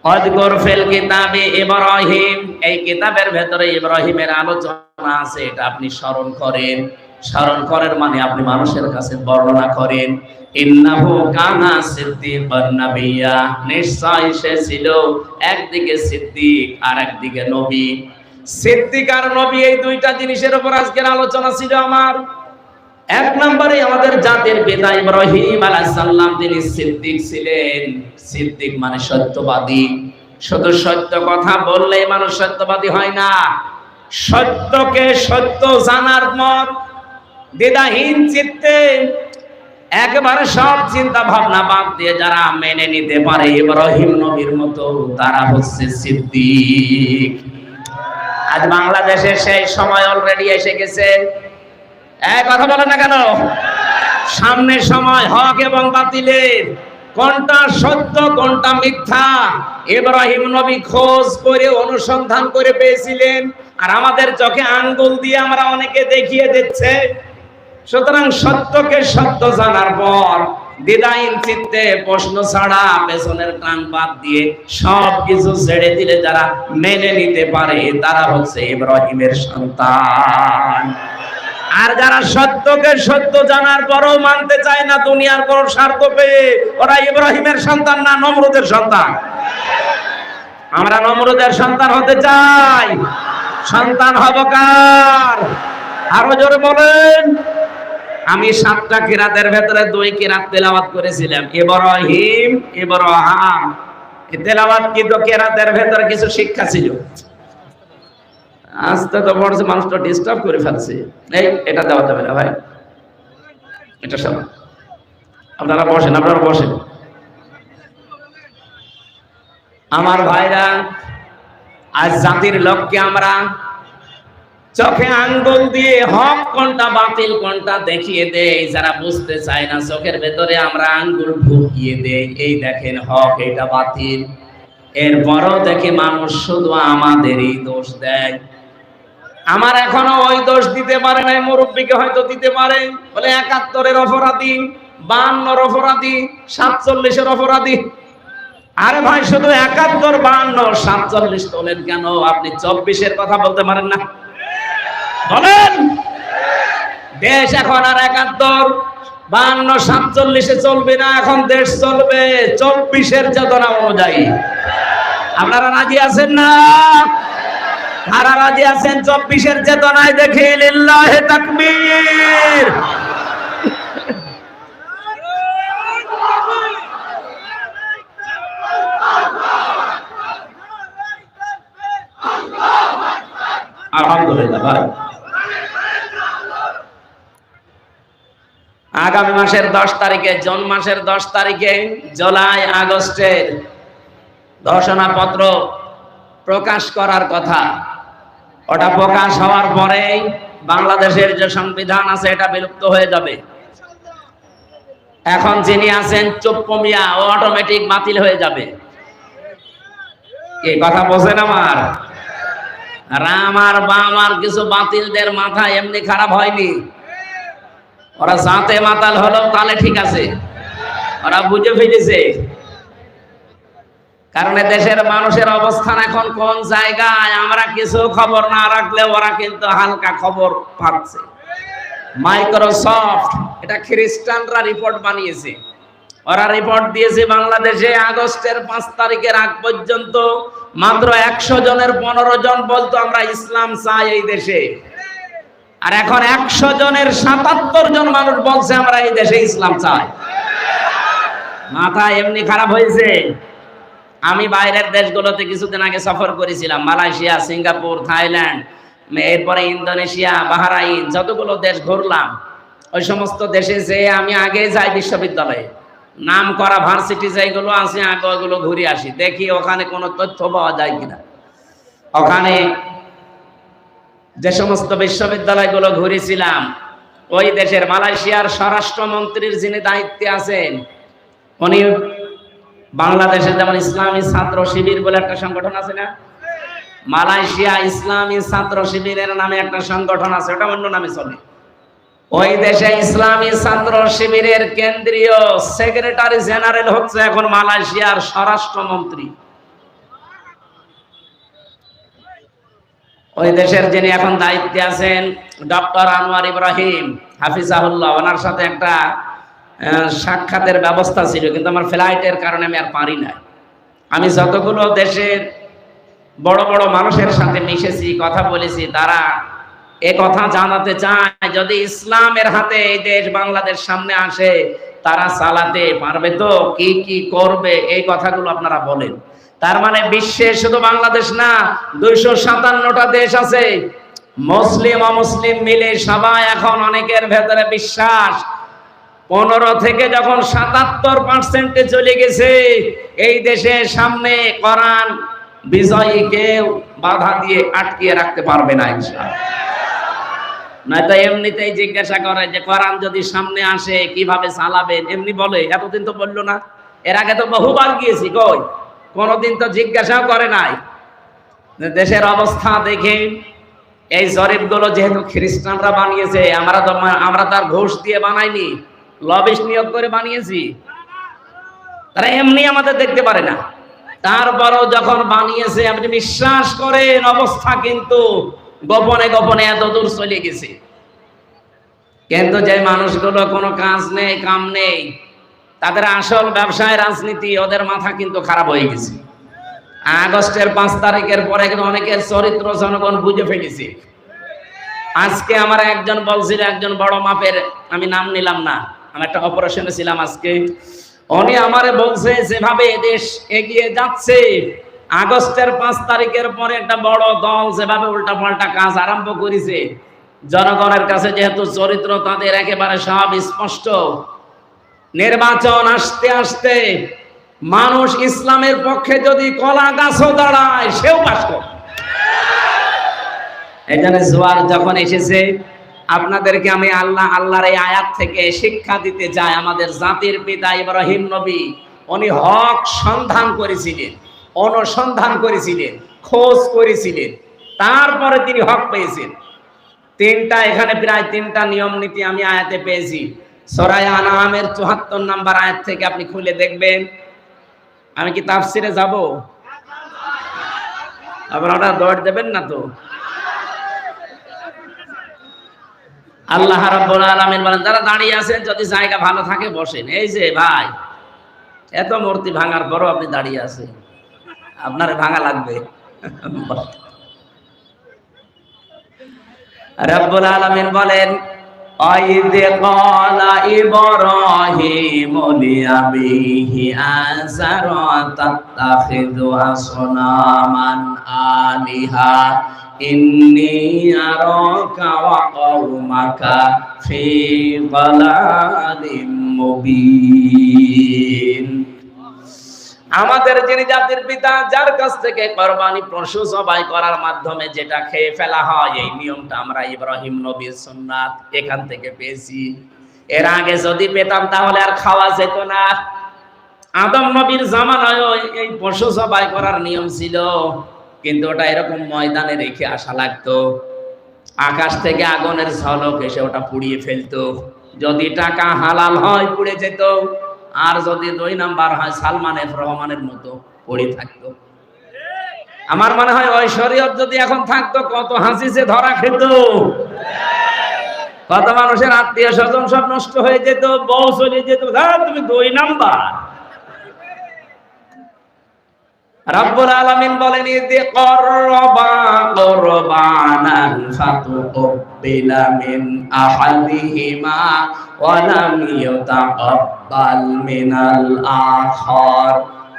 ওয়াযকুর ফিল কিতাবে ইব্রাহিম, এই কিতাবের ভেতরে ইব্রাহিমের আলোচনা আছে, এটা আপনি স্মরণ করেন। স্মরণ করেন মানে আপনি মানুষের কাছে বর্ণনা করেন। ইন্নাহু কানা সিদ্দিকান নাবিয়্যা, নিশ্চয় সে ছিল একদিকে সিদ্দিক আর একদিকে নবী। সিদ্দিক আর নবী এই দুইটা জিনিসের উপর আজকের আলোচনা ছিল আমার। 1 নম্বরে আমাদের জাতির পিতা ইব্রাহিম আলাইহিস সালাম, তিনি সিদ্দিক ছিলেন। সিদ্দিক মানে সত্যবাদী। শুধু সত্য কথা বললেই মানুষ সত্যবাদী হয় না, সত্যকে সত্য জানার পর দ্বিধাহীন চিত্তে একেবারে সব চিন্তা ভাবনা বাদ দিয়ে যারা মেনে নিতে পারে ইব্রাহিম নবীর মতো, তারা হচ্ছে সিদ্দিক। আজ বাংলাদেশে সেই সময় অলরেডি এসে গেছে। কথা বলে না কেন? সামনের সময় হক এবং বাতিলের, কোনটা সত্য কোনটা মিথ্যা, ইব্রাহিম নবী খোঁজ করে অনুসন্ধান করে পেয়েছিলেন, আর আমাদের চোখে আঙ্গুল দিয়ে আমরা অনেকে দেখিয়ে দিচ্ছে। সুতরাং সত্যকে সত্য জানার পর দ্বিধাহীন চিত্তে প্রশ্ন ছাড়া পেছনের কান বাদ দিয়ে সব কিছু ছেড়ে দিলে যারা মেনে নিতে পারে তারা হচ্ছে ইব্রাহিমের সন্তান। আর যারা সত্যকে সত্য জানার পরও মানতে চায় না দুনিয়ার কোন স্বার্থ পেয়ে, ওরা ইব্রাহিমের সন্তান না নমরুদের সন্তান? আমরা নমরুদের সন্তান হতে চাই, সন্তান হব কার? আরো জোরে বলেন। আমি 7টা কিরাতের ভেতরে 2 কিরাত তেলাওয়াত করেছিলাম, ইব্রাহিম ইব্রাহাম। এই তেলাওয়াত কিন্তু কিরাতের ভেতরে কিছু শিক্ষা ছিল। আজকে তো বড় মানুষটা ডিস্টার্ব করে ফেলছে। এই এটা দেওয়া যাবে না ভাই, এটা সব আপনারা বসেন, আপনারা বসেন। আমার ভাইরা, আজ জাতির লক্ষ্যে আমরা চোখে আঙ্গুল দিয়ে হক কোনটা বাতিল কোনটা দেখিয়ে দেই। যারা বুঝতে চায় না চোখের ভেতরে আমরা আঙ্গুল ঢুকিয়ে দেই, এই দেখেন হক এটা বাতিল। এরপরও দেখে মানুষ শুধু আমাদেরই দোষ দেয়। আমার এখনো ওই দোষ দিতে পারে নাই, মুরব্বীকে হয়তো দিতে পারে, বলে 71-এর অপরাধী, 52-এর অপরাধী, 47-এর অপরাধী। আরে ভাই, শুধু 71, 52, 47 তোলেন কেন? আপনি 24-এর কথা বলতে পারেন না? বলেন। দেশ এখন আর 71, 52, 47-এ চলবে না, এখন দেশ চলবে 24-এর চেতনা অনুযায়ী। আপনারা রাজি আছেন না? কারা রাজি আছেন 24-এর চেতনায় দেখে লিল্লাহে তাকবীর। আলহামদুলিল্লাহ ভাই। আগামী মাসের 10 তারিখে, জুন মাসের 10 তারিখে জুলাই আগস্টের ঘোষণাপত্র প্রকাশ করার কথা। ওটা প্রকাশ হওয়ার পরেই বাংলাদেশের যে সংবিধান আছে এটা বিলুপ্ত হয়ে যাবে। এখন যিনি আছেন চুপ্পু মিয়া, ও অটোমেটিক বাতিল হয়ে যাবে। এই কথা বোঝেন আমার? রাম আর বাম আর কিছু বাতিলদের মাথা এমনি খারাপ হয়নি, ওরা জাতে মাতাল হলো তাহলে ঠিক আছে, ওরা বুঝে ফেলেছে। কারণ দেশের মানুষের অবস্থান এখন কোন জায়গায় আমরা কিছু খবর না রাখলে ওরা কিন্তু হালকা খবর পাচ্ছে। মাইক্রোসফট, এটা খ্রিস্টানরা রিপোর্ট বানিয়েছে, ওরা রিপোর্ট দিয়েছে বাংলাদেশে আগস্টের 5 তারিখের আগ পর্যন্ত মাত্র 100 জনের 15 জন বলতো আমরা ইসলাম চাই এই দেশে, আর এখন 100 জনের 77 জন মানুষ বলছে আমরা এই দেশে ইসলাম চাই। মাথা এমনি খারাপ হয়েছে। আমি বাইরের দেশগুলোতে কিছুদিন আগে সফর করেছিলাম, মালয়েশিয়া, সিঙ্গাপুর, থাইল্যান্ড, এরপরে ইন্দোনেশিয়া, বাহরাইন, যতগুলো দেশ ঘুরলাম, ওই সমস্ত দেশে যে আমি আগে যাই বিশ্ববিদ্যালয়ে, নাম করা ভার্সিটি যেগুলো আছে আগে ওগুলো ঘুরে আসি, দেখি ওখানে কোনো তথ্য পাওয়া যায় কিনা। ওখানে যে সমস্ত বিশ্ববিদ্যালয়গুলো ঘুরেছিলাম, ওই দেশের মালয়েশিয়ার স্বরাষ্ট্রমন্ত্রীর যিনি দায়িত্বে আছেন, উনি বাংলাদেশে যেমন ইসলামী ছাত্র শিবির বলে একটা সংগঠন আছে না, মালয়েশিয়া ইসলামী ছাত্র শিবিরের নামে একটা সংগঠন আছে, ওটা অন্য নামে চলে। ওই দেশে ইসলামী ছাত্র শিবিরের কেন্দ্রীয় সেক্রেটারি জেনারেল হচ্ছে এখন মালয়েশিয়ার স্বরাষ্ট্রমন্ত্রী। ওই দেশের যিনি এখন দায়িত্বে আছেন ডক্টর আনোয়ার ইব্রাহিম হাফিজাহুল্লাহ, ওনার সাথে একটা সাক্ষাতের ব্যবস্থা ছিল, কিন্তু আমার ফ্লাইটের কারণে আমি আর পারি না। আমি যতগুলো দেশের বড় বড় মানুষের সাথে মিশেছি, কথা বলেছি, তারা এ কথা জানাতে চায় যদি ইসলামের হাতে এই দেশ বাংলাদেশ সামনে আসে তারা চালাতে পারবে তো, কি কি করবে, এই কথাগুলো আপনারা বলেন। তার মানে বিশ্বে শুধু বাংলাদেশ না, 257টা দেশ আছে, মুসলিম অমুসলিম মিলে সবাই এখন অনেকের ভেতরে বিশ্বাস 15 থেকে যখন 77% চলে গেছে, এই দেশের সামনে কোরআন বিজয়ী কেউ বাধা দিয়ে আটকিয়ে রাখতে পারবে না ইনশাআল্লাহ। নয়তো এমনিতেই জিজ্ঞাসা করে যে কোরআন যদি সামনে আসে কিভাবে চালাবেন, এমনি বলে, এতদিন তো বললো না, এর আগে তো বহুবার গিয়েছি, কই কোনদিন তো জিজ্ঞাসাও করে নাই। দেশের অবস্থা দেখে এই জরিপগুলো যেহেতু খ্রিস্টানরা বানিয়েছে, আমরা তার ঘুষ দিয়ে বানাইনি, লবিস্ট নিয়োগ করে বানিয়েছি, তারা এমনি আমাদের দেখতে পারে না। তারপরও যখন বানিয়েছে, আপনি বিশ্বাস করেন অবস্থা কিন্তু গোপনে গোপনে এত দূর চলে গেছে। কিন্তু যে মানুষগুলো কোনো কাজ নেই, কাম নেই, তাদের আসল ব্যবসায় রাজনীতি, ওদের মাথা কিন্তু খারাপ হয়ে গেছে। আগস্টের 5 তারিখের পরে কিন্তু অনেকের চরিত্র জনগণ বুঝে ফেলেছে। আজকে আমার একজন বলছিল, একজন বড় মাপের, আমি নাম নিলাম না, আমি একটা অপারেশনে ছিলাম আজকে, উনি আমারে বলছে যেভাবে দেশ এগিয়ে যাচ্ছে, আগস্টের 5 তারিখের পরে একটা বড় দল যেভাবে উল্টাপাল্টা কাজ আরম্ভ করেছে, জনগণের কাছে যেহেতু চরিত্র তাদের একেবারে সব স্পষ্ট, নির্বাচন আসতে আসতে মানুষ ইসলামের পক্ষে যদি কলা গাছও দাঁড়ায় সেও পাস করে। এখানে জোয়ার যখন এসেছে, আপনাদেরকে আমি আল্লাহর এই আয়াত থেকে শিক্ষা দিতে চাই। আমাদের জাতির পিতা ইব্রাহিম নবী, উনি হক সন্ধান করেছিলেন, অনুসন্ধান করেছিলেন, খোঁজ করেছিলেন, তারপরে তিনি হক পেয়েছেন। তিনটা, এখানে প্রায় 3টা নিয়ম নীতি আমি আয়াতে পেয়েছি। সূরা আনআমের 74 নম্বর আয়াত থেকে আপনি খুলে দেখবেন। আমি কি তাফসিরে যাব? আপনারা দৌড় দেবেন না তো? আল্লাহ রাব্বুল আলামিন বলেন, যারা দাঁড়িয়ে আছেন যদি জায়গা ভালো থাকে বসেন। এই যে ভাই, এত মূর্তি ভাঙার পরও আপনি দাঁড়িয়ে আছেন, আপনার ভাঙা লাগবে। রব্বুল আলামিন বলেন ওয়াইদ ক্বালা ইব্রাহিম লিআবিহি আযারা তাত্তাখিযু আসনামান আলিহা ইন্নী আরাকা ওয়া কওমাকা ফি যালালিম মুবিন। আমাদের যিনি জাতির পিতা, যার কাছ থেকে কুরবানি পশু জবাই করার মাধ্যমে যেটা খেয়ে ফেলা হয়, এই নিয়মটা আমরা ইব্রাহিম নবীর সুন্নাত এখান থেকে পেয়েছি। এর আগে যদি পেতাম তাহলে আর খাওয়া যেত না। আদম নবীর জামানায় এই পশু জবাই করার নিয়ম ছিল, কিন্তু ওটা এরকম ময়দানে রেখে আসা লাগতো। আকাশ থেকে আগুনের ঝলক এসে ওটা পুড়িয়ে ফেলতো। যদি টাকা হালাল হয় পুড়ে যেত, আর যদি 2 নাম্বার হয় সালমান এফ রহমানের মতো পড়ে থাকতো। আমার মনে হয় ওই শরীয়ত যদি এখন থাকতো, কত হাসিসে ধরা খেত, কত মানুষের আত্মীয় স্বজন সব নষ্ট হয়ে যেত, বউ চলে যেত। তুমি 2 নাম্বার। রব্বুল আলামিন বলেন ইযি ক্বাররাবা কুরবানান ফাতুকবিলা মিন আহাদিহিমা ওয়া লাম ইউতাকাব্বাল মিনাল আখার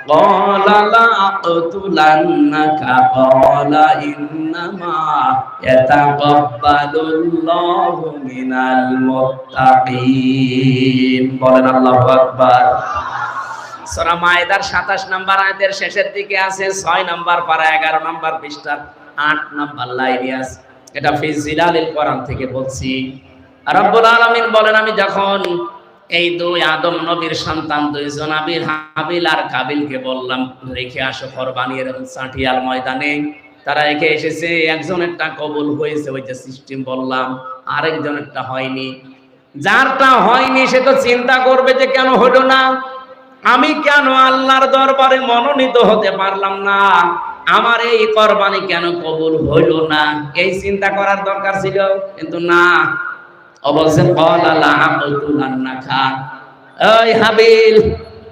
ক্বালা লা আকতুলান্নাকা ক্বালা ইন্নামা ইয়াতাকাব্বালুল্লাহু মিনাল মুত্তাকিন। বলেন আল্লাহু আকবার। সূরা মায়েদার 27 নম্বর আয়াতের শেষের দিকে আছে 6 নম্বর পারা 11 নম্বর পৃষ্ঠার 8 নম্বর লাইনে আছে। এটা ফি জিলালিল কোরআন থেকে বলছি। রব্বুল আলামিন বলেন আমি যখন এই 2 আদম নবীর সন্তান 2 জনাবীর হাবিল আর কাবিলকে বললাম রেখে আসো কুরবানির সাঁটিয়াল ময়দানে, তারা রেখে এসেছে। একজনেরটা কবুল হয়েছে, ওই যে সিস্টেম বললাম, আরেকজনেরটা হয়নি। যারটা হয়নি সে তো চিন্তা করবে যে কেন হলো না, আমি কেন আল্লাহর দরবারে মনোনীত হতে পারলাম না, আমার এই কুরবানি কেন কবুল হইল না, এই চিন্তা করার দরকার ছিল। কিন্তু না, অবশ্যই ক্বালা লা আকতুলান্নাকা, এই হাবিল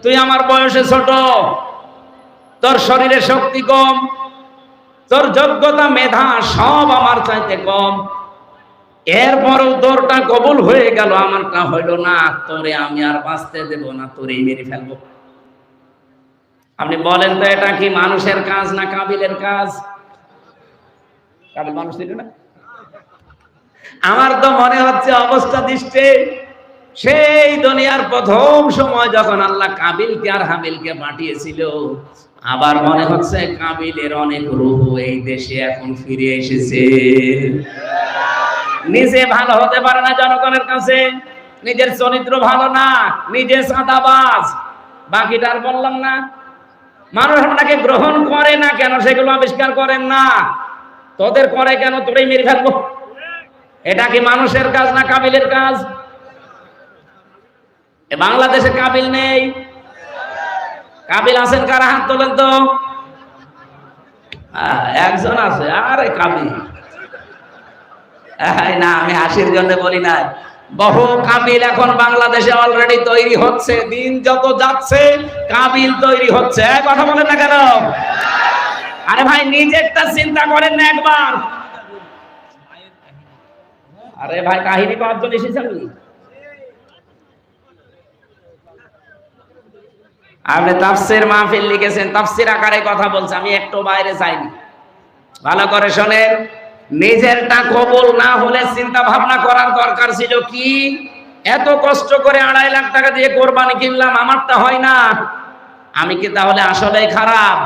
তুই আমার বয়সে ছোট, তোর শরীরে শক্তি কম, তোর যোগ্যতা মেধা সব আমার চাইতে কম, এরপরও তোরটা কবুল হয়ে গেল, আমারটা হইল না। তোরে আমি আর বাঁচতে দেব না, তোরেই মেরে ফেলবো। আপনি বলেন তো এটা কি মানুষের কাজ না কাবিলের কাজ? কাবিল মানুষ ছিল না? আমার তো মনে হচ্ছে অবস্থা দৃষ্টে সেই দুনিয়ার প্রথম সময় যখন আল্লাহ কাবিলকে আর হাবিলকে পাঠিয়েছিল, আবার মনে হচ্ছে কাবিলের অনেক রূহ এই দেশে এখন ফিরে এসেছে। নিজে ভালো হতে পারে না জনগণের কাছে, নিজের চরিত্র ভালো না, নিজে চাঁদাবাজ, বাকিটা আর বললাম না। মানুষ আপনাকে গ্রহণ করে না কেন, সেগুলো আবিষ্কার করেন না। তোদের করে কেন, তোরেই মেরে ফেলবো। এটা কি মানুষের কাজ না কাবিলের কাজ? বাংলাদেশে কাবিল নেই? কাবিল আছেন কারা? হাত তোলেন তো। একজন আছে। আরে কাবিল না, আমি হাসির জন্য বলি না, বহু কাবিল এখন বাংলাদেশে অলরেডি তৈরি হচ্ছে। দিন যত যাচ্ছে কাবিল তৈরি হচ্ছে। কথা বলেন না কেন? আরে ভাই নিজেরটা চিন্তা করেন না একবার। আরে ভাই কাহিনী কয়েকজন এসেছেন, আপনি তাফসীর মাহফিল লিখেছেন, তাফসীর আকারে কথা বলছে, আমি একটু বাইরে যাইনি। ভালো করে শোনেন, নিজেরটা কবুল না হলে চিন্তা ভাবনা করার দরকার ছিল কি, এত কষ্ট করে 2.5 লাখ টাকা দিয়ে কোরবানি কিনলাম, আমারটা হয় না, আমি কি তাহলে আসলেই খারাপ?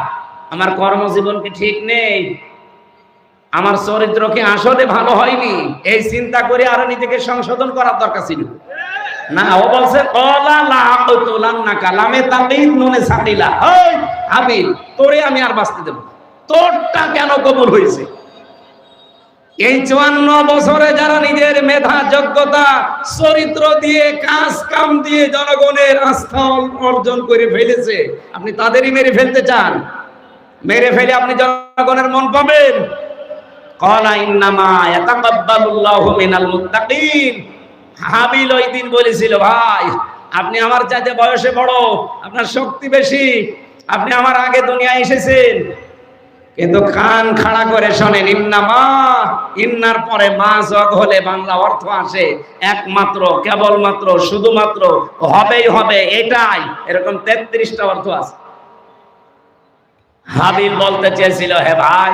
আমার কর্মজীবন কি ঠিক নেই? আমার চরিত্র কি আসলে ভালো হয়নি? এই চিন্তা করে আরো নিজেকে সংশোধন করার দরকার ছিল না। ও বলছে ক্বালা লা আকতুলান্নাকা, লামে তাকিদ নুনে সাকিলা, ওই হাবিল তোরে আমি আর বাঁচতে দেব। তোরটা কেন কবুল হয়েছে? এই 54 বছরে যারা নিজের মেধা যোগ্যতা চরিত্র দিয়ে কাজ কাম দিয়ে জনগণের আস্থা অর্জন করে ফেলেছে, আপনি তাদেরই মেরে ফেলতে চান? মেরে ফেলে আপনি জনগণের মন পাবেন? ক্বালা ইন্নামা ইয়াতাকাব্বালুল্লাহু মিনাল মুত্তাকিন। হাবিল ওই দিন বলেছিল, ভাই আপনি আমার চাইতে বয়সে বড়, আপনার শক্তি বেশি, আপনি আমার আগে দুনিয়ায় এসেছেন, কিন্তু কান খাড়া করে শোনেন, ইন্নামা, ইন্নার পরে মা যোগ হলে বাংলা অর্থ আসে একমাত্র, কেবলমাত্র, শুধুমাত্র, হবেই হবে, এটাই। এরকম 33টা অর্থ আছে। হাবিল বলতে চেয়েছিল, হে ভাই,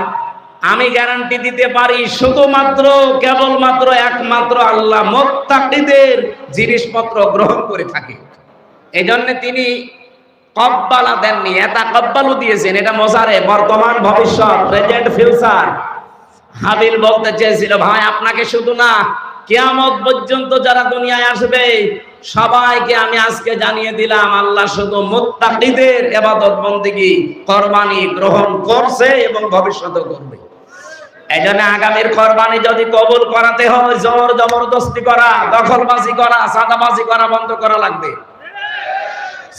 আমি গ্যারান্টি দিতে পারি শুধুমাত্র, কেবলমাত্র, একমাত্র আল্লাহ মুত্তাকিদের জিনিসপত্র গ্রহণ করে থাকে। এই জন্য তিনি কব্বালা দেননি, এটা কব্বালু দিয়েছেন। এটা মজারে, বর্তমান, ভবিষ্যৎ, প্রেজেন্ট, ফিউচার। হাবিল বলতে চেয়েছিল, ভাই আপনাকে শুধু না, কিয়ামত পর্যন্ত যারা দুনিয়ায় আসবে সবাইকে আমি আজকে জানিয়ে দিলাম, আল্লাহ শুধু মুত্তাকিদের ইবাদত বন্দেগী, কুরবানি গ্রহণ করছে এবং ভবিষ্যতেও করবে। এইজন্য আগামীর কুরবানি যদি কবুল করাতে হয়, জোর জবরদস্তি করা, দখলবাজি করা, সাদাবাজি করা বন্ধ করা লাগবে।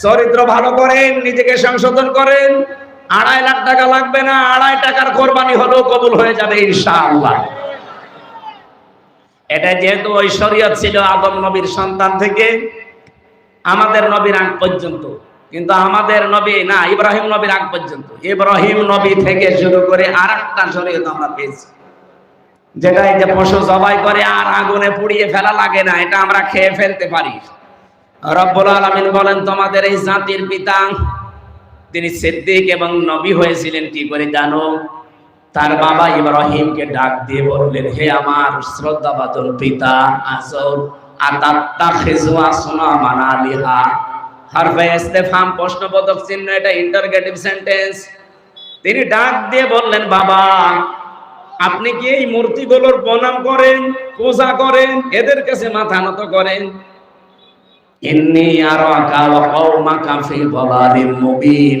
চরিত্র ভালো করেন, নিজেকে সংশোধন করেন। 2.5 লাখ টাকা লাগবে না, 2.5 টাকার কোরবানি হলেও কবুল হয়ে যাবে ইনশাআল্লাহ। এটা যেহেতু ওই শরীয়ত ছিল আদম নবীর সন্তান থেকে আমাদের নবীর আগ পর্যন্ত, কিন্তু আমাদের নবী না, ইব্রাহিম নবীর আগ পর্যন্ত, ইব্রাহিম নবী থেকে শুরু করে আরেকটা শরীয়ত আমরা পেয়েছি, যেটা এই যে পশু জবাই করে আর আগুনে পুড়িয়ে ফেলা লাগে না, এটা আমরা খেয়ে ফেলতে পারি। রব্বুল আলামিন বলেন, তোমাদের এই জাতির পিতা তিনি সিদ্দিক এবং নবী হয়েছিলেন কি করে জানো? তার বাবা ইব্রাহিমকে ডাক দিয়ে বললেন, হে আমার শ্রদ্ধাভাজন পিতা আজর, আতাত্তাখিযু আসনামান আলিহা। হারফে ইস্তেফহাম, প্রশ্নবোধক চিহ্ন, এটা ইন্টারগেটিভ সেন্টেন্স। তিনি ডাক দিয়ে বললেন, বাবা আপনি কি এই মূর্তিগুলোর প্রণাম করেন, পূজা করেন, এদের কাছে মাথা নত করেন? ইন্নী আরাকা ওয়া কওমাকা ফি দালালিম মুবিন,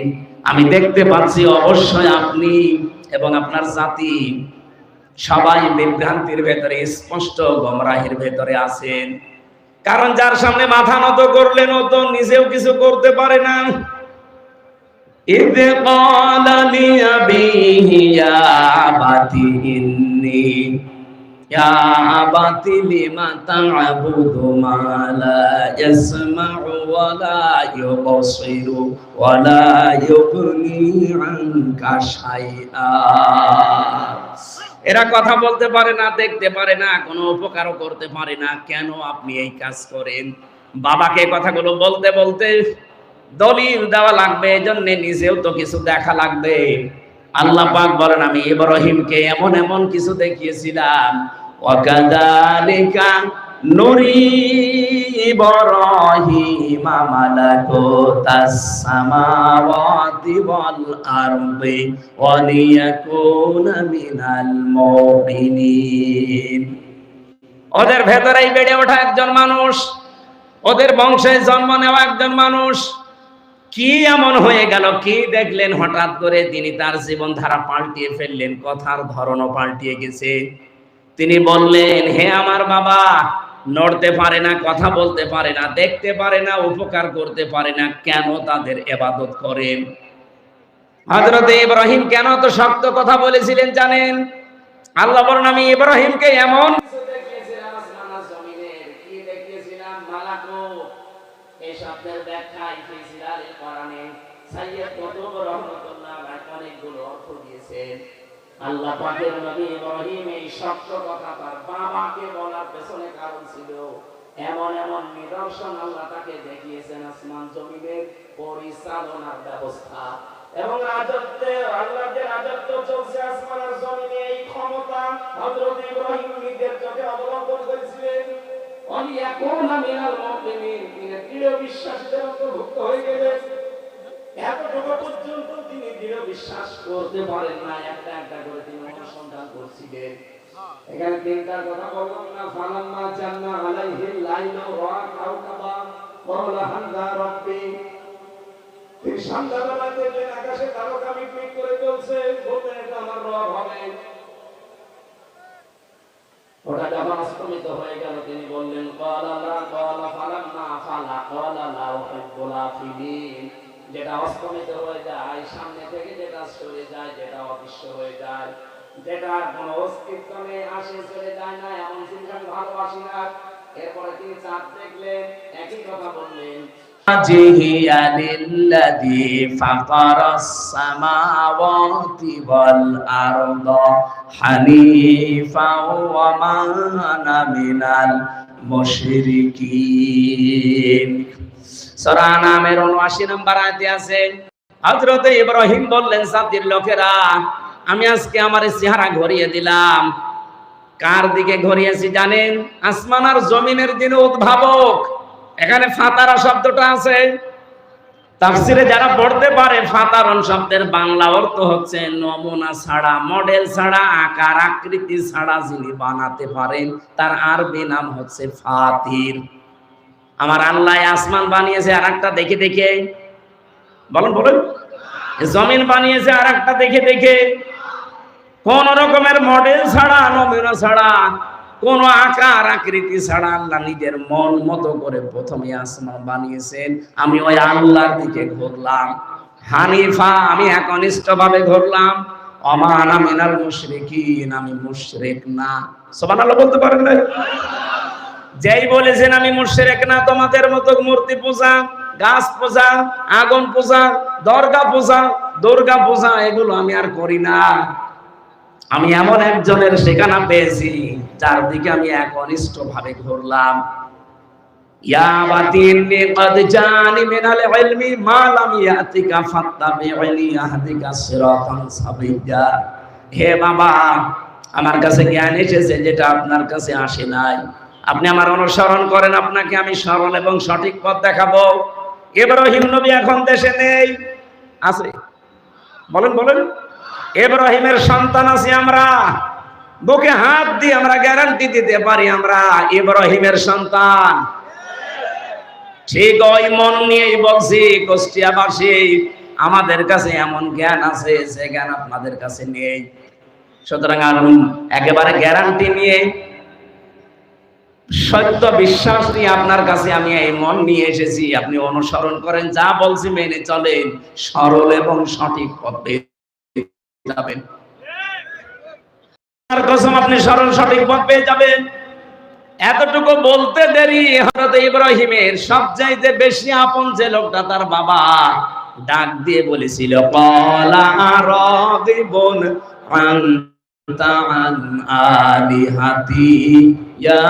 আমি দেখতে পাচ্ছি অবশ্যই আপনি এবং আপনার জাতি সবাই বিভ্রান্তির ভেতরে, স্পষ্ট গোমরাহির ভেতরে আছেন। কারণ যার সামনে মাথা নত করলেন ও তো নিজেও কিছু করতে পারে না। ইয ক্বালা লিআবিহি ইয়া আবাতি ইন্নী, ইয়া আবাতি লিমা তা'বুদু মা লা ইয়াসমা'ু ওয়া লা ইউবসিরু ওয়া লা ইউগনি আনকা শাইআ। এরা কথা বলতে পারে না, দেখতে পারে না, কোনো উপকারও করতে পারে না, কেন আপনি এই কাজ করেন? বাবাকে কথাগুলো বলতে বলতে দলিল দেওয়া লাগবে, এজন্য নিজেও তো কিছু দেখা লাগবে। আল্লাহ পাক বলেন, আমি ইব্রাহিমকে এমন এমন কিছু দেখিয়েছিলাম, ওয়াকাযালিকা নুরি ইব্রাহিমা মালাকুতাস সামাওয়াতি ওয়াল আরদি ওয়া লিয়াকুনা মিনাল মুকিনিন। ওদের ভেতরেই বেড়ে ওঠা একজন মানুষ, ওদের বংশে জন্ম নেওয়া একজন মানুষ কি এমন হয়ে গেল, কি দেখলেন হঠাৎ করে তিনি তার জীবনধারা পাল্টিয়ে ফেললেন, কথার ধরনও পাল্টিয়ে গেছে। তিনি বললেন, হে আমার বাবা, নড়তে পারে না, কথা বলতে পারে না, দেখতে পারে না, উপকার করতে পারে না, কেন তাদের ইবাদত করেন? হযরত ইব্রাহিম কেন তো শক্ত কথা বলেছিলেন জানেন? আল্লাহ বলেন, আমি ইব্রাহিমকে এমন কিছু দেখিয়েছিলাম আসমান আর জমিনের। কি দেখিয়েছিলাম? মালাকুত। এই শব্দের ব্যাখ্যা ইফসিরাল কোরআনে সাইয়্যিদ কুতুব রাহমাতুল্লাহ আলাইহি অনেকগুলো অর্থ দিয়েছেন। আল্লাহ পাকের নবী ইব্রাহিম এই শক্ত কথা তার বাবাকে বলার পেছনে কারণ ছিল, এমন এমন নিদর্শন আল্লাহ তাকে দেখিয়েছেন, আসমান জমিনের পরিচালনার ব্যবস্থা এবং রাজত্বে, আল্লাহর যে রাজত্ব চলছে আসমান আর জমিনে, এই ক্ষমতা হযরত ইব্রাহিম নিজের চোখে অবলম্বন করেছিলেন। ওয়ালিয়াকুনা মিনাল মুকিনিন, তিনি দৃঢ় বিশ্বাসীদের অন্তর্ভুক্ত হয়ে গেলেন। এতটুকু পর্যন্ত তিনি দৃঢ় বিশ্বাস করতে পারেন না, একটা একটা করে তিনি অনুসন্ধান করছিলেন। এখানে তিনটার কথা বললাম না? ফালাম্মা জান্না আলাইহিল লাইলু রাআ কাওকাবা ক্বালা হাযা রাব্বি। তিনি সন্ধ্যাবেলা দেখলেন আকাশে তারকা মিটমিট করে জ্বলছে, বললেন এটা আমার রব হবে। ওটা যখন অস্তমিত হয়ে গেল তিনি বললেন, ক্বালা লা ক্বালা ফালাম্মা আফালা ক্বালা লা উহিব্বুল আফিলিন। যেটা অস্তমিত হয়ে যায়, সামনে থেকে যেটা সরে যায়, যেটা অদৃশ্য হয়ে যায়, যেটা কোনো অস্তিত্ব নেই, আসে চলে যায় না, এমন জিনিস আমি ভালোবাসি না। এরপরে তিনি চাঁদ দেখলেন, একই কথা বললেন, وجهي للذي فطر السماوات والأرض حنيفا وما أنا من المشركين সূরা নামের ৭৯ নম্বর আয়াতে আছে হযরত ইব্রাহিম বললেন জাতির লোকেরা আমি আজকে আমার চেহারা ঘুরিয়ে দিলাম। কার দিকে ঘুরিয়েছি জানেন? আসমান আর জমিনের যিনি উদ্ভাবক। এখানে ফাতারা শব্দটা আছে, তাফসিরে যারা পড়তে পারে ফাতারন শব্দের বাংলা অর্থ হচ্ছে নমুনা ছাড়া, মডেল ছাড়া, আকার আকৃতি ছাড়া যিনি বানাতে পারেন তার আরবি নাম হচ্ছে ফাতির। আমার আল্লাহ আসমান বানিয়েছে আর একটা দেখে দেখে, বলেন বলেন, জমিন বানিয়েছে আর একটা দেখে দেখে, কোন রকমের মডেল ছাড়া, নমুনা ছাড়া, কোন আকার আকৃতি ছাড়া আল্লাহ নিজের মন মতো করে প্রথমে আসমান বানিয়েছেন। আমি ওই আল্লাহর দিকে ঘুরলাম হানিফা, আমি একনিষ্ঠ ভাবে ঘুরলাম। ওমা আনা মিনাল মুশরিকিন, আমি মুশরিক না। সুবহানাল্লাহ বলতে পারেন না? যেই বলেছেন আমি মুশরিক না, তোমাদের মতো মূর্তি পূজা, গাছ পূজা, আগুন পূজা, দুর্গা পূজা এগুলো আমি আর করি না। আমি এমন একজনের ঠিকানা পেয়েছি যার দিকে আমি একনিষ্ঠ ভাবে ঘুরলাম। ইয়া বাতিনি কদ জানি মিনাল ইলমি মা লাম ইয়াতিকা ফাত্তাবিউনি আহদিকা সিরাতান সাবিয়্যা। হে বাবা, আমার কাছে জ্ঞান এসেছে যেটা আপনার কাছে আসে নাই। আপনি আমার অনুসরণ করেন, আপনাকে আমি সরল এবং সঠিক পথ দেখাবো। ইব্রাহিম নবী এখন দেশে নেই, আছে? বলেন বলেন। ইব্রাহিমের সন্তান আছি আমরা, বুকে হাত দিয়ে আমরা গ্যারান্টি দিতে পারি আমরা ইব্রাহিমের সন্তান। ঠিক ওই মন নিয়েই বলছি কুষ্টিয়াবাসী, আমাদের কাছে এমন জ্ঞান আছে যে জ্ঞান আপনাদের কাছে নেই। সুতরাং একেবারে গ্যারান্টি নিয়ে সত্য বিশ্বাস নিয়ে আপনার কাছে আমি এই মন নিয়ে এসেছি। আপনি অনুসরণ করেন, যা বলছি মেনে চলেন, সরল এবং সঠিক পথে যাবেন। আর কসম আপনি সরল সঠিক পথ পেয়ে যাবেন। এতটুকু বলতে দেরি হযরত ইব্রাহিমের সবচাইতে বেশি আপন যে লোকটা তার বাবা ডাক দিয়ে বলেছিল ক্বালা আরাদিবুন আনতা আন আলিহাতি ইয়া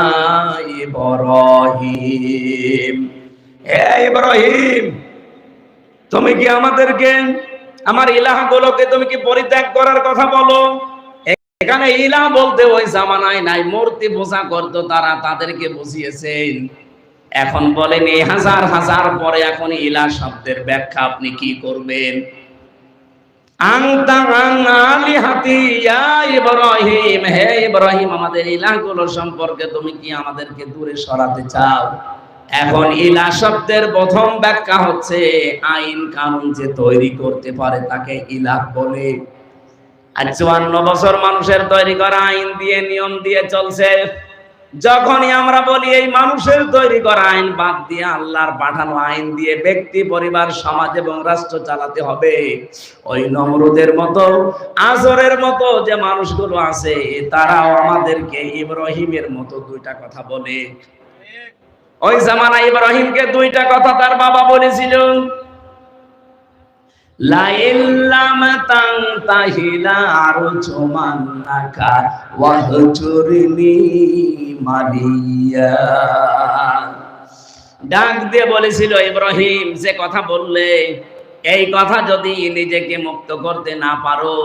ইব্রাহিম। হে ইব্রাহিম, তুমি কি আমাদেরকে, আমার ইলাহগুলোকে তুমি কি পরিত্যাগ করার কথা বলো? এখানে ইলাহ বলতে ওই জামানায় নাই, মূর্তি পূজা করতো তারা, তাদেরকে বুঝিয়েছেন। এখন বলেন এই হাজার হাজার পরে এখন ইলাহ শব্দের ব্যাখ্যা আপনি কি করবেন? আনতা আন আলিহাতি ইয়া ইব্রাহিম, হে ইব্রাহিম, আমাদের ইলাহগুলো সম্পর্কে তুমি কি আমাদেরকে দূরে সরাতে চাও? এখন ইলাহ শব্দের প্রথম ব্যাখ্যা হচ্ছে আইন কানুন যে তৈরি করতে পারে তাকে ইলাহ বলে। আর ৫৪ বছর মানুষের তৈরি করা আইন দিয়ে, নিয়ম দিয়ে চলছে। যখনই আমরা বলি এই মানুষের তৈরি করা আইন বাদ দিয়ে আল্লাহর পাঠানো আইন দিয়ে ব্যক্তি, পরিবার, সমাজ এবং রাষ্ট্র চালাতে হবে, ওই নমরুদের মতো, আজরের মতো যে মানুষগুলো আছে তারাও আমাদেরকে ইব্রাহিমের মতো দুইটা কথা বলে। ওই জামানায় ইব্রাহিমকে দুইটা কথা তার বাবা বলেছিল, লা ইল্লাম তানতাহি লা আরজুমান্নাকা ওয়াহজুরনি মালিয়া। ডাক দিয়ে বলেছিল ইব্রাহিম, যে কথা বললে এই কথা যদি নিজেকে মুক্ত করতে না পারো,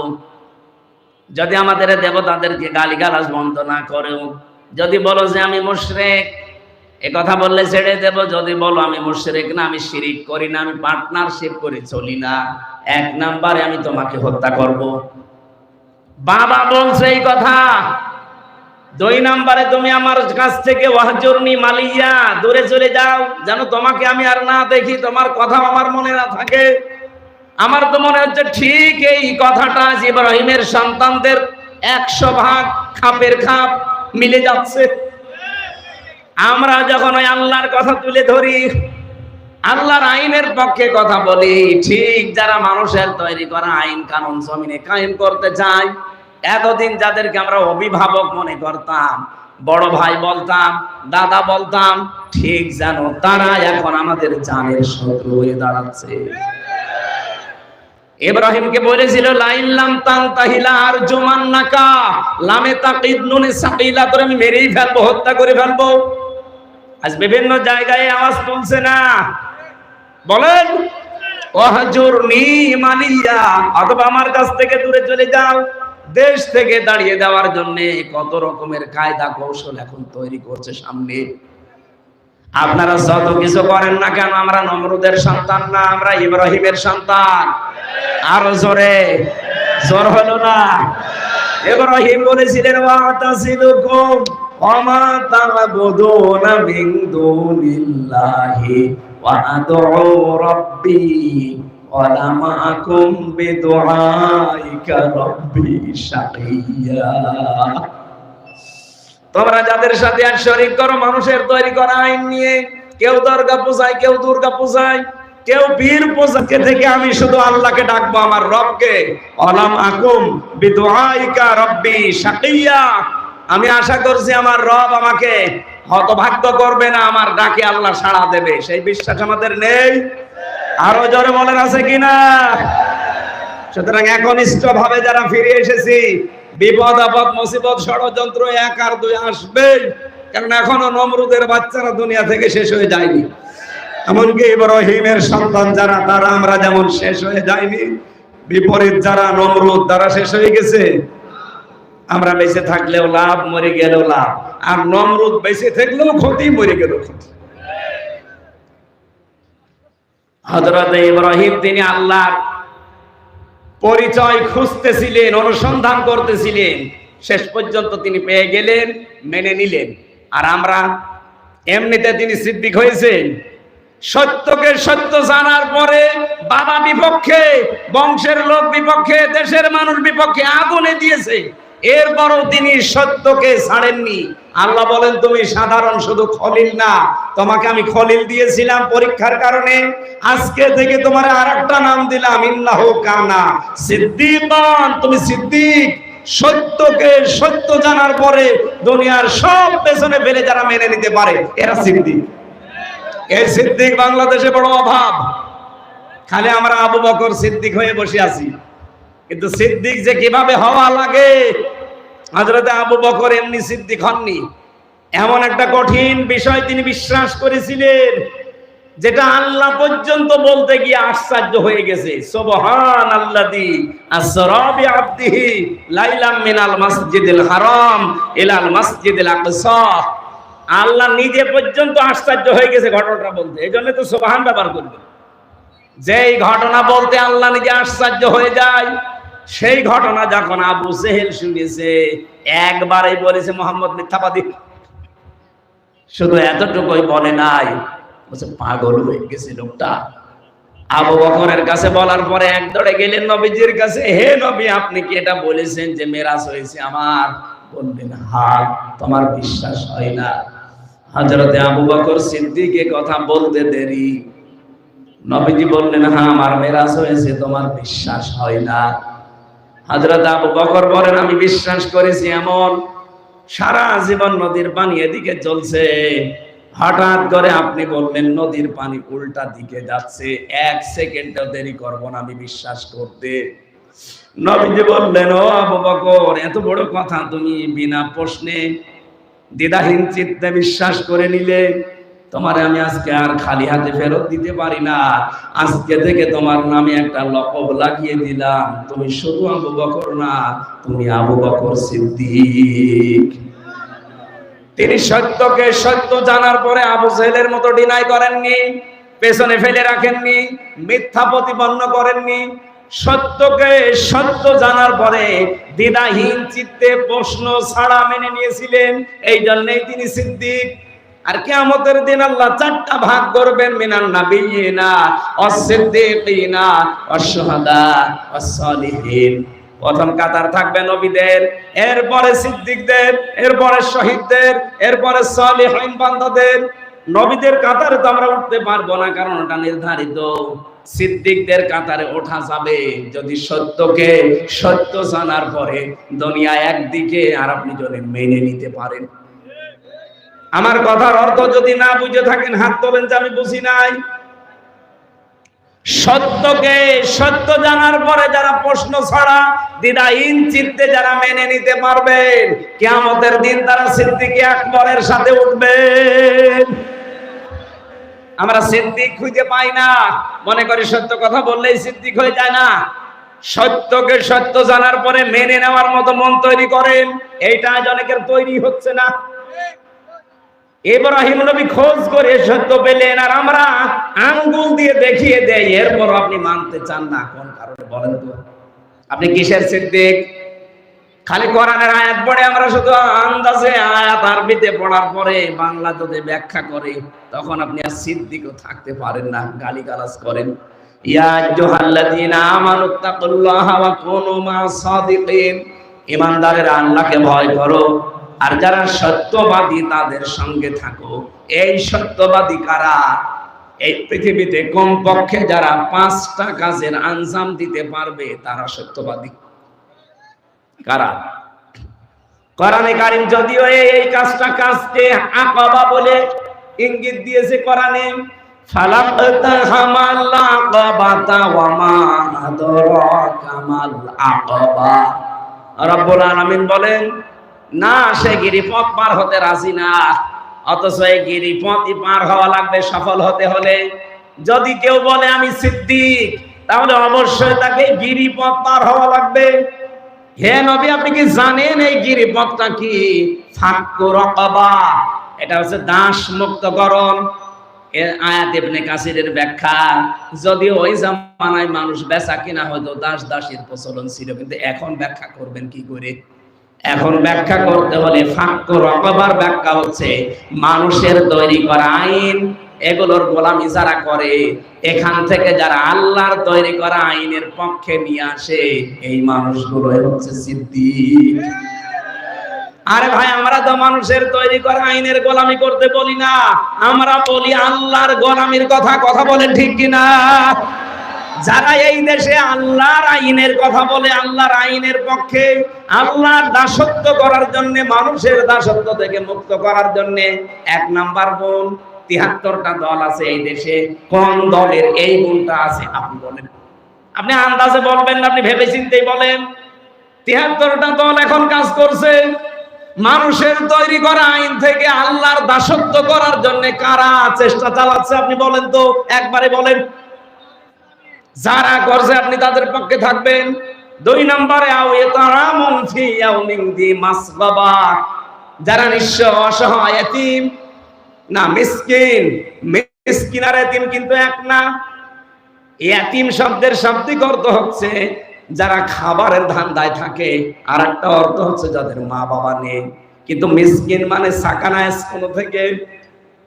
যদি আমাদের দেবতাদেরকে গালিগালাজ বন্ধ না করো, যদি বলো যে আমি মুশরিক, এ কথা বললে ছেড়ে দেব। যদি বলো আমি মুশরিক না, আমি শিরিক করি না, আমি পার্টনারশিপ করে চলি না, ১ নম্বরে আমি তোমাকে হত্যা করব। বাবা বলছে এই কথা। ২ নম্বরে তুমি আমার কাছ থেকে ওয়াহজুরনি মালিয়া, দূরে চলে যাও, যেন তোমাকে আমি আর না দেখি, তোমার কথা আমার মনে না থাকে। আমার তো মনে হচ্ছে ঠিক এই কথাটা ইব্রাহিমের সন্তানদের ১০০ ভাগ খাপের খাপ মিলে যাচ্ছে। আমরা যখন ওই আল্লাহর কথা তুলে ধরি, আল্লাহর আইনের পক্ষে কথা বলি, ঠিক যারা মানুষের তৈরি করা আইন কানুন জমিনে কায়েম করতে চায়, এতদিন যাদেরকে আমরা অভিভাবক মনে করতাম, বড় ভাই বলতাম, দাদা বলতাম, ঠিক জানো তারা এখন আমাদের জানের শত্রু হয়ে দাঁড়াচ্ছে। ইব্রাহিমকে বলেছিল লাইল্লাম তানতাহিলা আরজুমান্নাকা, লামে তাকিদ নুনে সাকিলা, তোরে আমি মেরেই ফেলবো, হত্যা করে ফেলবো। আজ বিভিন্ন জায়গায় আওয়াজ তুলছে না, বলেন ওয়াহজুরনি মালিয়া, অথবা আমার কাছ থেকে দূরে চলে যাও। দেশ থেকে দাঁড়িয়ে দেওয়ার জন্য কত রকমের কায়দা কৌশল এখন তৈরি করছে সামনে। আপনারা যত কিছু করেন না কেন, আমরা নমরুদের সন্তান না, আমরা ইব্রাহিমের সন্তান। আরো জোরে, জোর হলো না? ইব্রাহিম বলেছিলেন ওয়াতাসিলুকুম ওয়ামা তা'বুদুনা মিন দুনিল্লাহি ওয়া আদউ রাব্বি ওয়া লা মা'কুম বিদুআইকা রাব্বি শাকিয়া। তোমরা যাদের সাথে আর শরীক করো মানুষের তৈরি করা আইন নিয়ে, কেউ দুর্গা পূজায়, কেউ দুর্গা পূজায়, কেউ বীর পূজাকে থেকে আমি শুধু আল্লাহকে ডাকবো, আমার রবকে। অলাম আকুম বিদুআইকা রব্বি শাকিয়া, আমি আশা করছি আমার রব আমাকে হতভাগ্য করবে না, আমার ডাকে আল্লাহ সাড়া দেবে, সেই বিশ্বাস আমাদের নেই। আরো জোরে বলেন আছে কিনা? সুতরাং একনিষ্ঠ ভাবে যারা ফিরে এসেছি, বিপদ আপদ মুসিবত ষড়যন্ত্র এক আর দুই আসবেই, কারণ এখনো নমরুদের বাচ্চারা দুনিয়া থেকে শেষ হয়ে যায়নি। এমনকি ইব্রাহিমের সন্তান যারা, তারা আমরা যেমন শেষ হয়ে যায়নি, বিপরীত যারা নমরুদ তারা শেষ হয়ে গেছে। আমরা বেঁচে থাকলেও লাভ, মরে গেলেও লাভ, আর নমরুদ বেঁচে থাকলেও ক্ষতি, মরে গেলেও ক্ষতি। হযরত ইব্রাহিম তিনি আল্লাহর পরিচয় খুঁজতেছিলেন, অনুসন্ধান করতেছিলেন, শেষ পর্যন্ত তিনি পেয়ে গেলেন, মেনে নিলেন। আর আমরা এমনিতে তিনি সিদ্দিক হয়েছেন। সত্যকে সত্য জানার পরে বাবা বিপক্ষে, বংশের লোক বিপক্ষে, দেশের মানুষ বিপক্ষে আগুনে দিয়েছে, এরপরও তিনি সত্যকে ছাড়েননি। আল্লাহ বলেন তুমি সাধারণ শুধু খলিল না, তোমাকে আমি খলিল দিয়েছিলাম পরীক্ষার কারণে, আজকে থেকে তোমার আরেকটা নাম দিলাম, ইন্নাহু কানা সিদ্দিকান, তুমি সিদ্দিক। সত্যকে সত্য জানার পরে দুনিয়ার সব পেছনে ফেলে যারা মেনে নিতে পারে এরা সিদ্দিক। এই সিদ্দিক বাংলাদেশে বড় অভাব। খালি আমরা আবু বকর সিদ্দিক হয়ে বসে আছি, কিন্তু সিদ্দিক যে কিভাবে হওয়া লাগে, হযরত আবু বকর এমনি সিদ্দিক হননি। এমন একটা কঠিন বিষয় তিনি বিশ্বাস করেছিলেন, যেটা আল্লাহ পর্যন্ত বলতে গিয়ে আশ্চর্য হয়ে গেছে। সুবহানাল্লাযী আসরা বিআবদিহি লাইলাম মিনাল মাসজিদিল হারাম ইলাল মাসজিদিল আকসা। আল্লাহ নিজে পর্যন্ত আশ্চর্য হয়ে গেছে ঘটনাটা বলতে, এই জন্য তো সুবহান ব্যবহার করবে। যেই ঘটনা বলতে আল্লাহ নিজে আশ্চর্য হয়ে যায়, সেই ঘটনা যখন আবু জেহেল শুনেছে, একবারই বলেছে মুহাম্মদ মিথ্যাবাদী। শুধু এতটুকুই বলে নাই, বলছে পাগল হয়ে গেছে লোকটা। আবু বকরের কাছে বলার পরে এক দৌড়ে গেলেন নবীজির কাছে, হে নবী আপনি কি এটা বলেছেন যে মেরাজ হয়েছে আমার? বললেন হ্যাঁ। তোমার বিশ্বাস হয় না? হযরতে আবু বকর সিদ্দিক এ কথা বলতে দেরি, নবীজি বললেন হ্যাঁ আমার মেরাজ হয়েছে, তোমার বিশ্বাস হয় না? হযরত আবু বকর বলেন আমি বিশ্বাস করেছি, এমন সারা জীবন নদীর পানি এদিকে চলছে, হঠাৎ করে আপনি বললেন নদীর পানি উল্টা দিকে যাচ্ছে, এক সেকেন্ডও দেরি করব না আমি বিশ্বাস করতে। নবীজি বললেন ও আবু বকর, এত বড় কথা তুমি বিনা প্রশ্নে দ্বিধাহীন চিত্তে বিশ্বাস করে নিলে, তোমারে আমি আজকে আর খালি হাতে ফেরত দিতে পারি না। আজকে থেকে তোমার নামে একটা লকব লাগিয়ে দিলাম, তুমি শুধু আবু বকর না, তুমি আবু বকর সিদ্দিক। তিনি সত্যকে সত্য জানার পরে আবু জেহেলের মতো ডিনাই করেননি, পেছনে ফেলে রাখেননি, মিথ্যা প্রতিপন্ন করেননি। সত্যকে সত্য জানার পরে দ্বিধাহীন চিত্তে প্রশ্ন ছাড়া মেনে নিয়েছিলেন, এই জন্যই তিনি সিদ্দিক। আর কিয়ামতের দিন আল্লাহ চারটা ভাগ করবেন, মিনান নাবিয়িনা ওয়াস-সিদ্দিকিনা ওয়াশ-শুহাদা ওয়াস-সালিহিন। প্রথম কাতার থাকবে নবীদের, এরপরে সিদ্দিকদের, এরপরে শহীদদের, এরপরে সালিহিন বান্দাদের। নবীদের কাতারে তো আমরা উঠতে পারবো না, কারণ ওটা নির্ধারিত। সিদ্দিকদের কাতারে ওঠা যাবে যদি সত্যকে সত্য জানার পরে দুনিয়া একদিকে আর আপনি যদি মেনে নিতে পারেন। আমার কথার অর্থ যদি না বুঝে থাকেন হাত তোলেন যে আমি বুঝি নাই। সত্যকে সত্য জানার পরে যারা প্রশ্ন ছাড়া দ্বিধাহীন চিত্তে যারা মেনে নিতে পারবেন, কিয়ামতের দিন তারা সিদ্দিকে আকবরের সাথে উঠবেন। আমরা সিদ্দিক খুঁজে পাই না, মনে করি সত্য কথা বললেই সিদ্দিক হয়ে যায় না। সত্যকে সত্য জানার পরে মেনে নেওয়ার মতো মন তৈরি করেন, এইটা আজ অনেকের তৈরি হচ্ছে না। ইব্রাহিম নবী খোঁজ করে সত্য পেলেন, আর আমরা আঙ্গুল দিয়ে দেখিয়ে দেই, এরপর আপনি মানতে চান না। কোন কারণে বলেন তো? আপনি কিসের সিদ্দিক? খালি কোরআনের আয়াত পড়ে আমরা শুধু আন্দাজে আয়াত আরবিতে পড়ার পরে বাংলা যদি ব্যাখ্যা করে, তখন আপনি আর সিদ্দিকও থাকতে পারেন না, গালিগালাজ করেন। ইয়া আইয়ুহাল্লাযীনা আমানুত্তাকুল্লাহা ওয়া কুনু মা'আস সাদিকিন, ঈমানদারেরা আল্লাহকে ভয় করো আর যারা সত্যবাদী তাদের সঙ্গে থাকো। এই সত্যবাদী কারা? এই পৃথিবীতে কমপক্ষে যারা 5টা কাজের আঞ্জাম দিতে পারবে তারা সত্যবাদী। কারা? কোরআনে কারীম যদিও এই কাজকে আকাবা বলে ইঙ্গিত দিয়েছে কোরআনে, ফালাকতাহামাল আকাবাতা ওয়া মা আদরাকা মাল আকাবা। রব্বুল আলামিন বলেন না, সে গিরিপথ পার হতে রাজি না, অথচ এই গিরিপথই পার হওয়া লাগবে সফল হতে হলে। যদি কেউ বলে আমি সিদ্দিক, তাহলে অবশ্যই তাকে গিরিপথ পার হওয়া লাগবে। হে নবী, আপনি কি জানেন এই গিরিপথটা কি? ফাক্কু রাকাবা, এটা হচ্ছে দাস মুক্তকরণ। আয়াত ইবনে কাসিরের ব্যাখ্যা, যদিও ওই জামানায় মানুষ বেচা কিনা হয়তো দাস দাসীর প্রচলন ছিল, কিন্তু এখন ব্যাখ্যা করবেন কি করে? এখন ব্যাখ্যা করতে হলে ফাক্কু রাকাবার ব্যাখ্যা হচ্ছে মানুষের তৈরি করা আইন, এগুলোর গোলামি যারা করে, এখান থেকে যারা আল্লাহর তৈরি করা আইনের পক্ষে নিয়ে আসে, এই মানুষগুলোই হচ্ছে সিদ্দিক। আরে ভাই, আমরা তো মানুষের তৈরি করা আইনের গোলামি করতে বলি না, আমরা বলি আল্লাহর গোলামির কথা। কথা বলেন ঠিক কিনা? যারা এই দেশে আল্লাহর আইনের কথা বলে, আল্লাহর আইনের পক্ষে, আল্লাহর দাসত্ব করার জন্য, মানুষের দাসত্ব থেকে মুক্ত করার জন্য, 1 নাম্বার গুণ, 73টা দল আছে এই দেশে। কোন দলের এই গুণটা আছে আপনি বলেন? আপনি আন্দাজে বলবেন না, আপনি ভেবে চিন্তেই বলেন। 73টা দল এখন কাজ করছে মানুষের তৈরি করা আইন থেকে আল্লাহর দাসত্ব করার জন্য। কারা চেষ্টা চালাচ্ছে আপনি বলেন তো, একবারে বলেন। যারা করছে আপনি তাদের পক্ষে থাকবেন। 2 নম্বরে যারা নিঃস্ব, অসহায়, এতিম, না মিসকিন, মিসকিন আর এতিম কিন্তু এক না। এতিম শব্দের শাব্দিক অর্থ হচ্ছে যারা খাবারের ধান্দায় থাকে, আর একটা অর্থ হচ্ছে যাদের মা বাবা নেই। কিন্তু মিসকিন মানে সাকানা স্কুল থেকে,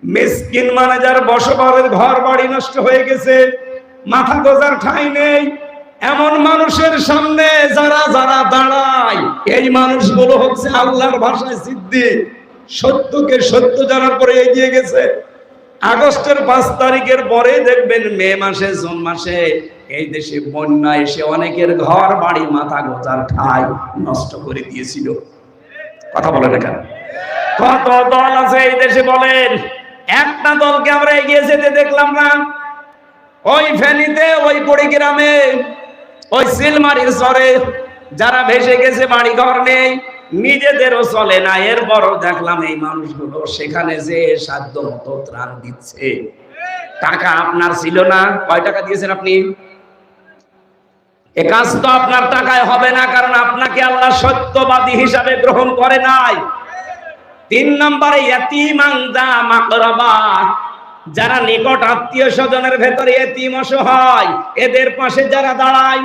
মিসকিন মানে যার বসবাসের ঘর বাড়ি নষ্ট হয়ে গেছে, মাথা গোজার ঠাঁই নেই, এমন মানুষের সামনে যারা যারা দাঁড়ায়, এই মানুষগুলো হচ্ছে আল্লাহর ভাষায় সিদ্দিক। সত্যকে সত্য জানার পরে এগিয়ে গেছে। আগস্টের 5 তারিখের পরে দেখবেন মে মাসে, জুন মাসে এই দেশে বন্যা এসে অনেকের ঘর বাড়ি, মাথা গোজার ঠাঁই নষ্ট করে দিয়েছিল। কথা বলে দেখেন, কত দল আছে এই দেশে বলেন? একটা দলকে আমরা এগিয়ে যেতে দেখলাম না। ওই ফেনীতে, ওই কুড়িগ্রামে, ওই সিলমারির চরে যারা ভেসে গেছে, বাড়ি ঘর নেই, নিজেদেরও চলে না, এরপরও দেখলাম এই মানুষগুলো সেখানে যে সাধ্য মতো ত্রাণ দিচ্ছে। টাকা আপনার ছিল না, কয় টাকা দিয়েছেন আপনি? এ কাজ তো আপনার টাকায় হবে না, কারণ আপনাকে আল্লাহ সত্যবাদী হিসাবে গ্রহণ করে নাই। 3 নম্বরে ইয়াতীমান দা মাকরাবা, যারা নিকট আত্মীয় স্বজনের ভেতরে এতিম, অসহায়, এদের পাশে যারা দাঁড়ায়।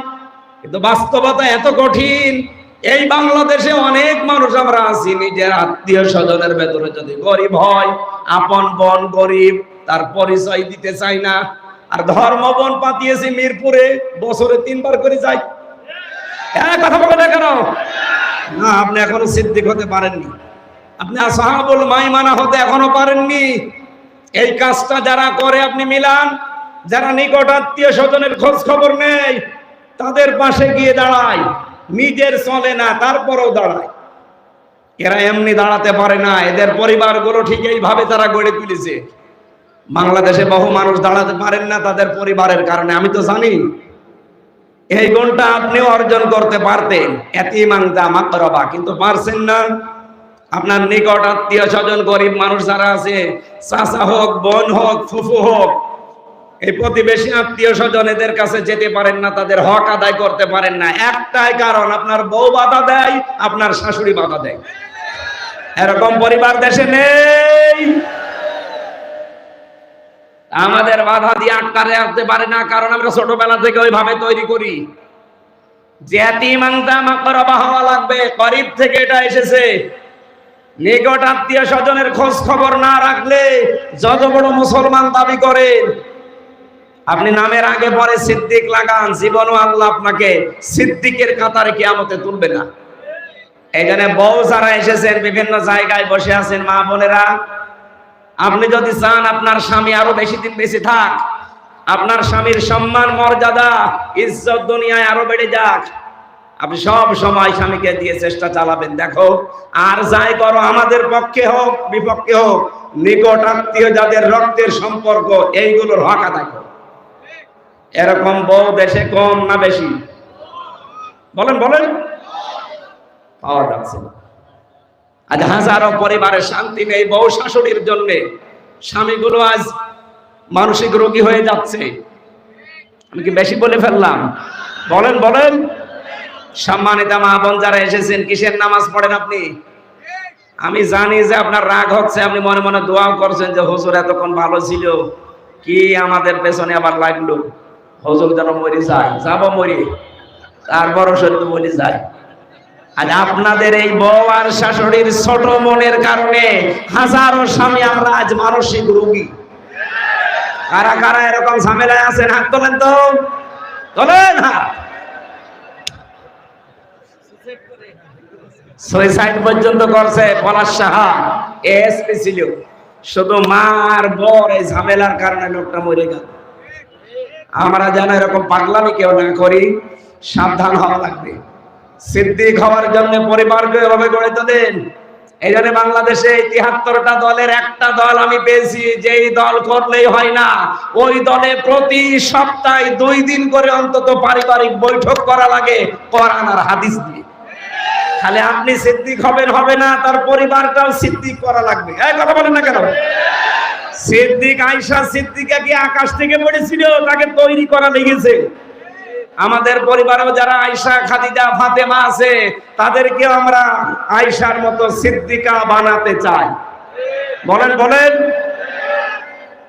কিন্তু বাস্তবতা এত কঠিন, এই বাংলাদেশে অনেক মানুষ আমরা আছি, নিজের আত্মীয় স্বজনের ভেতরে যদি গরিব হয়, আপন বোন গরিব, তার পরিচয় দিতে চাই না। আর ধর্ম বোন পাতিয়েছি মিরপুরে, বছরে 3 বার করে যাই। কথা বলে না কেন? না, আপনি এখনো সিদ্দিক হতে পারেননি, আপনি আসহাবুল মাইমানা হতে এখনো পারেননি। এই কাজটা যারা করে আপনি মিলান, যারা নিকট আত্মীয় স্বজনের খোঁজ খবর নেই, তাদের পাশে গিয়ে দাঁড়ায়, নিজের চলে না তারপরেও দাঁড়ায়। এরা এমনি দাঁড়াতে পারে না, এদের পরিবারগুলো ঠিক এইভাবে তারা গড়ে তুলেছে। বাংলাদেশে বহু মানুষ দাঁড়াতে পারেন না তাদের পরিবারের কারণে, আমি তো জানি। এই গুণটা আপনিও অর্জন করতে পারতেন, এতিমান যা মাকরাবা, কিন্তু পারছেন না। আপনার নিকট আত্মীয় স্বজন গরিব মানুষ যারা আছে, চাচা হোক, বোন হোক, ফুফু হোক, এই প্রতিবেশী আত্মীয় স্বজন, এদের কাছে যেতে পারেন না, তাদের হক আদায় করতে পারেন না। একটাই কারণ, আপনার বউ বাধা দেয়, আপনার শাশুড়ি বাধা দেয়। এরকম পরিবার দেশে নেই। আমাদের বাধা দিয়ে আটকাতে রাখতে পারে না, কারণ আমরা ছোটবেলা থেকে ওইভাবে তৈরি করি যে এতিমানদা মাকরাবা হওয়া লাগবে। করিব থেকে এটা এসেছে। নিকট আত্মীয় স্বজনের খোঁজ খবর না রাখলে যত বড় মুসলমান দাবি করেন, আপনি নামের আগে পরে সিদ্দিক লাগান, জীবনও আল্লাহ আপনাকে সিদ্দিকের কাতারে কিয়ামতে তুলবে না। এই জন্য বউ যারা এসেছেন, বিভিন্ন জায়গায় বসে আছেন মা বোনেরা, আপনি যদি চান আপনার স্বামী আরো বেশি দিন বেঁচে থাক, আপনার স্বামীর সম্মান মর্যাদা ইজ্জত দুনিয়ায় আরো বেড়ে যাক, আপনি সব সময় স্বামীকে দিয়ে চেষ্টা চালাবেন। দেখো, আর যাই করো, আমাদের পক্ষে হোক বিপক্ষে হোক, নিকট আত্মীয় যাদের রক্তের সম্পর্ক, এইগুলোর হক আদায় করো। এরকম বউ দেশে কম না বেশি? বলেন বলেন। পাওয়া যাচ্ছে না। আজ হাজারো পরিবারের শান্তি নেই বউ শাশুড়ির জন্য। স্বামীগুলো আজ মানসিক রোগী হয়ে যাচ্ছে। আমি কি বেশি বলে ফেললাম? বলেন বলেন। সম্মানিত মা বোন যারা এসেছেন, কিসের নামাজ পড়েন আপনি? আমি জানি যে আপনার রাগ হচ্ছে, আপনি মনে মনে দোয়াও করছেন যে হুজুর এতক্ষণ ভালো ছিল, কি আমাদের পেছনে আবার লাগলো, হুজুর যেন মরে যায়। যাব মরি, তারপরও সত্য বলে যায়। আর আপনাদের এই বউ আর শাশুড়ির ছোট মনের কারণে হাজারো স্বামী আমরা আজ মানসিক রোগী। কারা কারা এরকম ঝামেলায় আছেন হাত তোলেন তো, তোলেন হাত। সুইসাইড পর্যন্ত করছে পলাশ সাহা, এসপি ছিল। শুধু মা আর বর এই ঝামেলার কারণে লোকটা মরে গেল। আমরা যেন এরকম পাগলামি কেউ না করি, সাবধান হওয়া লাগবে। সিদ্দিক হওয়ার জন্য পরিবারকে এভাবে গড়ে তোলেন। এই জন্য বাংলাদেশে ৭৩টা দলের একটা দল আমি পেয়েছি, যেই দল করলেই হয় না, ওই দলে প্রতি সপ্তাহে 2 দিন করে অন্তত পারিবারিক বৈঠক করা লাগে কোরআন আর হাদিস দিয়ে। খালি আপনি সিদ্দিক হবেন হবে না, তার পরিবারটাও সিদ্দিক করা লাগবে। এই কথা বলেন না কেন? সিদ্দিক আয়েশা সিদ্দিকা কি আকাশ থেকে পড়েছিল? তাকে তৈরি করা লেগেছে। আমাদের পরিবারেও যারা আয়েশা, খাদিজা, ফাতেমা আছে, তাদেরকে আমরা আয়েশার মতো সিদ্দিকা বানাতে চাই। বলেন বলেন।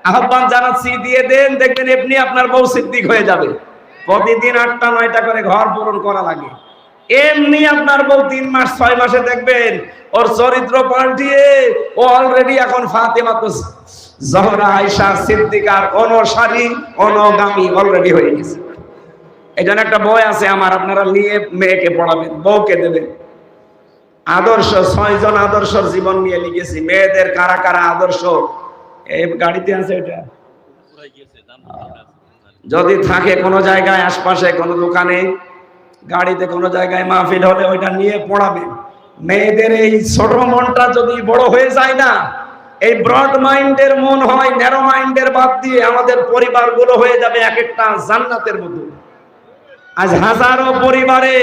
আহ্বান জানাচ্ছি, দিয়ে দেন, দেখবেন এমনি আপনার বউ সিদ্দিক হয়ে যাবে। প্রতিদিন 8টা 9টা করে ঘর পূরণ করা লাগে। এমনি আপনার বউ 3 মাস 6 মাসে দেখবেন ওর চরিত্র পাল্টিয়ে ও অলরেডি এখন ফাতেমা তো জহরা আয়েশা সিদ্দিকার অনুসারী, অনুগামী অলরেডি হয়ে গেছে। এই জন্য একটা বই আছে আমার, আপনারা নিয়ে মেয়েকে পড়াবেন, বউকে দেবেন। আদর্শ 6 জন আদর্শর জীবন নিয়ে লিখেছি। মেয়েদের কারা কারা আদর্শ, এই গাড়িতে আছে এটা, যদি থাকে কোনো জায়গায় আশপাশে কোনো দোকানে, গাড়িতে কোনো জায়গায় মাহফিল হলে ওইটা নিয়ে পড়াবেন। মেয়েদের এই ছোট মনটা যদি বড় হয়ে যায় না, এই ব্রড মাইন্ডের মন হয়, ন্যারো মাইন্ডের বাদ দিয়ে আমাদের পরিবারগুলো হয়ে যাবে এক একটা জান্নাতের মতো। আজ হাজারো পরিবারে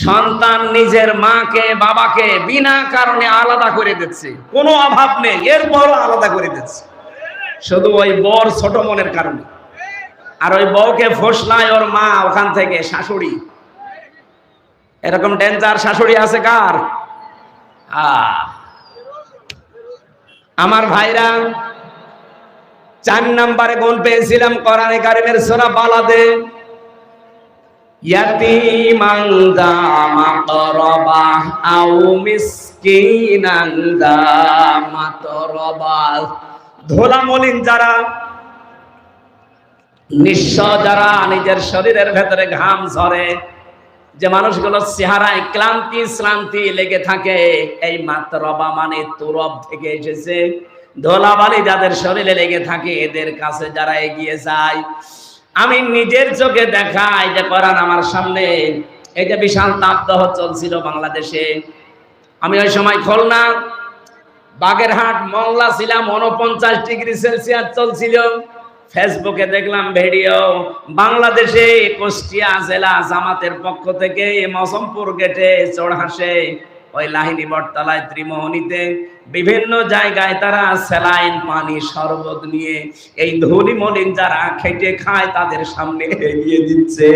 সন্তান নিজের মাকে বাবাকে বিনা কারণে আলাদা করে দিচ্ছে, কোনো অভাব নেই, এরপরও আলাদা করে দিচ্ছে, শুধু ওই বর ছোট মনের কারণে। আর ওই বউকে ফসলায় ওর মা, ওখান থেকে শাশুড়ি। এরকম ডেঞ্জার শাশুড়ি আছে কার? আমার ভাইরা, 4 নম্বরে গুণ পেয়েছিলাম কোরআনে কারিমের সূরা বালাদে। ইয়াতীমান যা মাকরাবা আও মিসকিনান যা মাতরাবা। ধোলা মলিন যারা, নিঃস্ব যারা, নিজের শরীরের ভেতরে ঘাম ঝরে, যে মানুষগুলো চেহারায় ক্লান্তি শ্রান্তি লেগে থাকে, এই মাতরবা মানে তুরব থেকে এসেছে। ধোলাবালি যাদের শরীরে লেগে থাকে, এদের কাছে যারা এগিয়ে যায়, আমি নিজের চোখে দেখাই যে কোরআন আমার সামনে, এই যে বিশাল তাপদাহ চলছিল বাংলাদেশে, আমি ওই সময় খুলনা বাগেরহাট মংলা ছিলাম, 49°C চলছিল। ফেসবুকে দেখলাম ভিডিও, বাংলাদেশে কুষ্টিয়া জেলা জামাতের পক্ষ থেকে মৌসুমপুর গেটে চড়হাসে, ওই লাহিনী বটতলায় ত্রিমোহনীতে বিভিন্ন জায়গায় তারা স্যালাইন পানি শরবত নিয়ে এই ধনী মলিন যারা খেটে খায় তাদের সামনে এগিয়ে দিচ্ছে।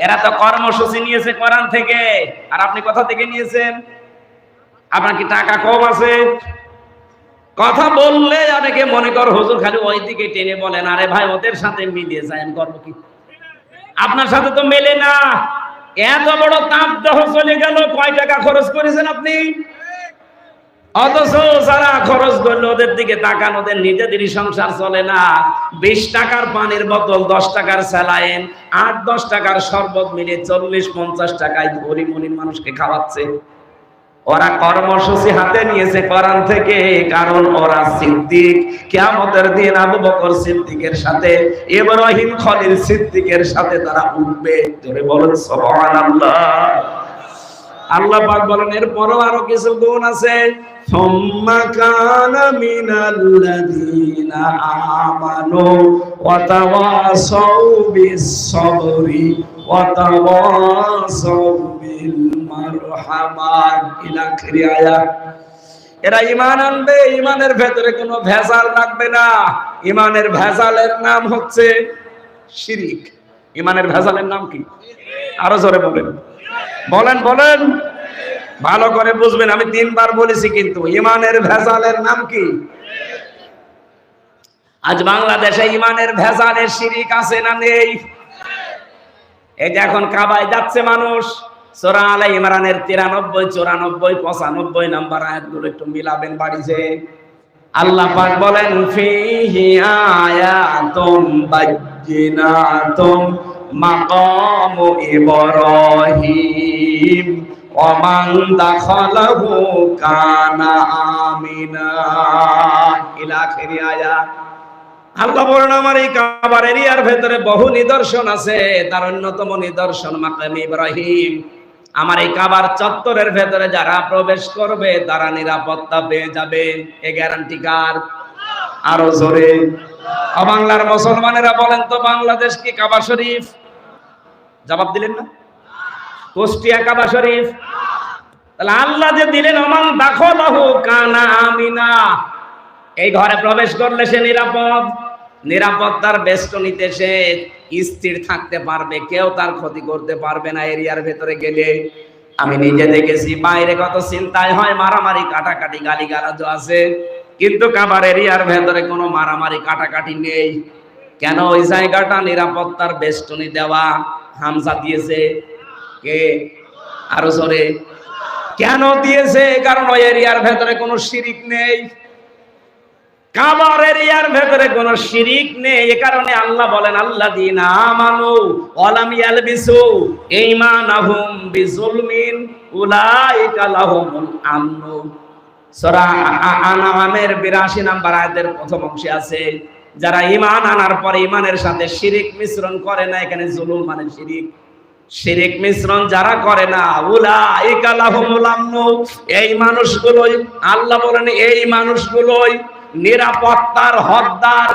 এরা তো কর্মসূচি নিয়েছে কোরআন থেকে, আর আপনি কোথা থেকে নিয়েছেন? আপনার কি টাকা কম আছে? কথা বললে অনেকে মনে কর হুজুর খালি ওই দিকে টেনে বলেন, আরে ভাই ওদের সাথে মিলিয়ে যায়, আমি করবো কি? আপনার সাথে তো মেলে না। এত বড় তাপদাহ চলে গেল, কয় টাকা খরচ করেছেন আপনি? অথচ যারা খরচ করলো ওদের দিকে তাকান, ওদের নিজেদেরই সংসার চলে না। 20 টাকার পানির বোতল, 10 টাকার স্যালাইন, 8-10 টাকার শরবত মিলে 40-50 টাকায় ধনী মলিন মানুষকে খাওয়াচ্ছে। ওরা কর্মসূচি হাতে নিয়েছে কোরআন থেকে, কারণ ওরা সিদ্দিক। কিয়ামতের দিন আবু বকর সিদ্দিকের সাথে, ইব্রাহিম খলিল সিদ্দিকের সাথে তারা উঠবে। জোরে বলেন সুবহানাল্লাহ। আল্লাহ পাক বলেন এরপরও আরো কিছু গুণ আছে। সুম্মা কানা মিনাল্লাযীনা আমানু ওয়া তাওয়াসাউ বিস-সাবরি ওয়া তাওয়াসাউ বিল মারহামা ইলা আখিরি আয়াত। এরা ঈমান আনবে, ঈমানের ভেতরে কোনো ভেজাল রাখবে না। ঈমানের ভেজালের নাম হচ্ছে শিরিক। ঈমানের ভেজালের নাম কি? আরো জোরে বলেন, বলেন বলেন, ভালো করে বুঝবেন। আমি 3 বার বলেছি, কিন্তু ঈমানের ভেজালের নাম কি? আজ বাংলাদেশে ঈমানের ভেজালের শিরিক আছে না নেই? এই যে এখন কাবায় যাচ্ছে মানুষ, সূরা আলে ইমরানের 93, 94, 95 নাম্বার আয়াতগুলো একটু মিলাবেন বাড়িতে। আল্লাহ পাক বলেন ফিহি আয়াতুম বায়্যিনাতুম মাকামু ইব্রাহিম ওয়া মান দাখালাহু কানা আমিনা ইলা আখিরি আয়াত। আল্লাহ বলেন আমার এই কাবার এরিয়ার ভেতরে বহু নিদর্শন আছে, তার অন্যতম নিদর্শন মাকাম ইব্রাহিম। আমার এই কাবার চত্বরের ভেতরে যারা প্রবেশ করবে তারা নিরাপত্তা পেয়ে যাবে। এই গ্যারান্টি কার? আরো জোরে। বাংলার মুসলমানেরা বলেন তো, বাংলাদেশ কি কাবা শরীফ? জবাব দিলেন না। কুষ্টিয়া কাবা শরীফ? তাহলে আল্লাহ যে দিলেন ওমান দাখালাহু কানা আমিনা, এই ঘরে প্রবেশ করলে সে নিরাপদ। নিরাপত্তার বেষ্টনীতে সে স্থির থাকতে পারবে, কেউ তার ক্ষতি করতে পারবে না এরিয়ার ভেতরে গেলে। আমি নিজে দেখেছি বাইরে কত চিন্তায় হয়, মারামারি কাটাকাটি গালিগালাজ আছে, কিন্তু কাবার এরিয়ার ভেতরে কোনো মারামারি কাটাকাটি নেই। কেন? ওই জায়গাটা নিরাপত্তার বেষ্টনী দেওয়া। হামজা দিয়েছে কে? আরো জোরে। কেন দিয়েছে? কারণ ওই এরিয়ার ভেতরে কোনো শিরিক নেই। কাবার এরিয়ার ভেতরে কোনো শিরিক নেই, এ কারণে আল্লাহ বলেন আল্লাযীনা আমানু ওয়া লাম ইয়ালবিসু ঈমানাহুম বিজুলমিন উলাইকা লাহুমুল আমনু। সূরা আনআমের 82 নাম্বার আয়াতের প্রথম অংশে আছে, যারা ঈমান আনার পরে ঈমানের সাথে শিরিক মিশ্রণ করে না, এখানে জুলুম মানে শিরিক, শিরিক মিশ্রণ যারা করে না, উলাইকা লাহুমুল আমনু, এই মানুষগুলোই আল্লাহ বলেন এই মানুষগুলোই নিরাপত্তার হকদার।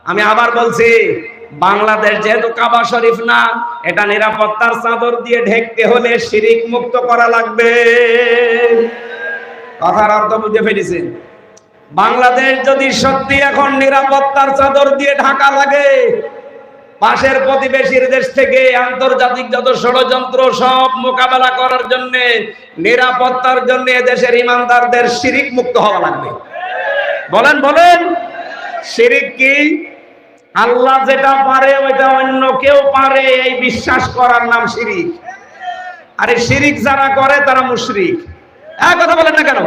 আমি আবার বলছি, বাংলাদেশ যেহেতু কাবা শরীফ না, এটা নিরাপত্তার চাদর দিয়ে ঢেকতে হলে শিরিক মুক্ত করা লাগবে। কথার অর্থ বুঝে ফেলেছেন? বাংলাদেশ যদি সত্যি এখন নিরাপত্তার চাদর দিয়ে ঢাকা লাগে, পাশের প্রতিবেশীর দেশ থেকে আন্তর্জাতিক যত ষড়যন্ত্র সব মোকাবেলা করার জন্য, নিরাপত্তার জন্য দেশের ইমানদারদের শিরিক মুক্ত হওয়া লাগবে। বলেন বলেন, শিরিক কি? আল্লাহ যেটা পারে ওইটা অন্য কেউ পারে, এই বিশ্বাস করার নাম শিরিক। আরে শিরিক যারা করে তারা মুশরিক। কথা বলেন না কেন?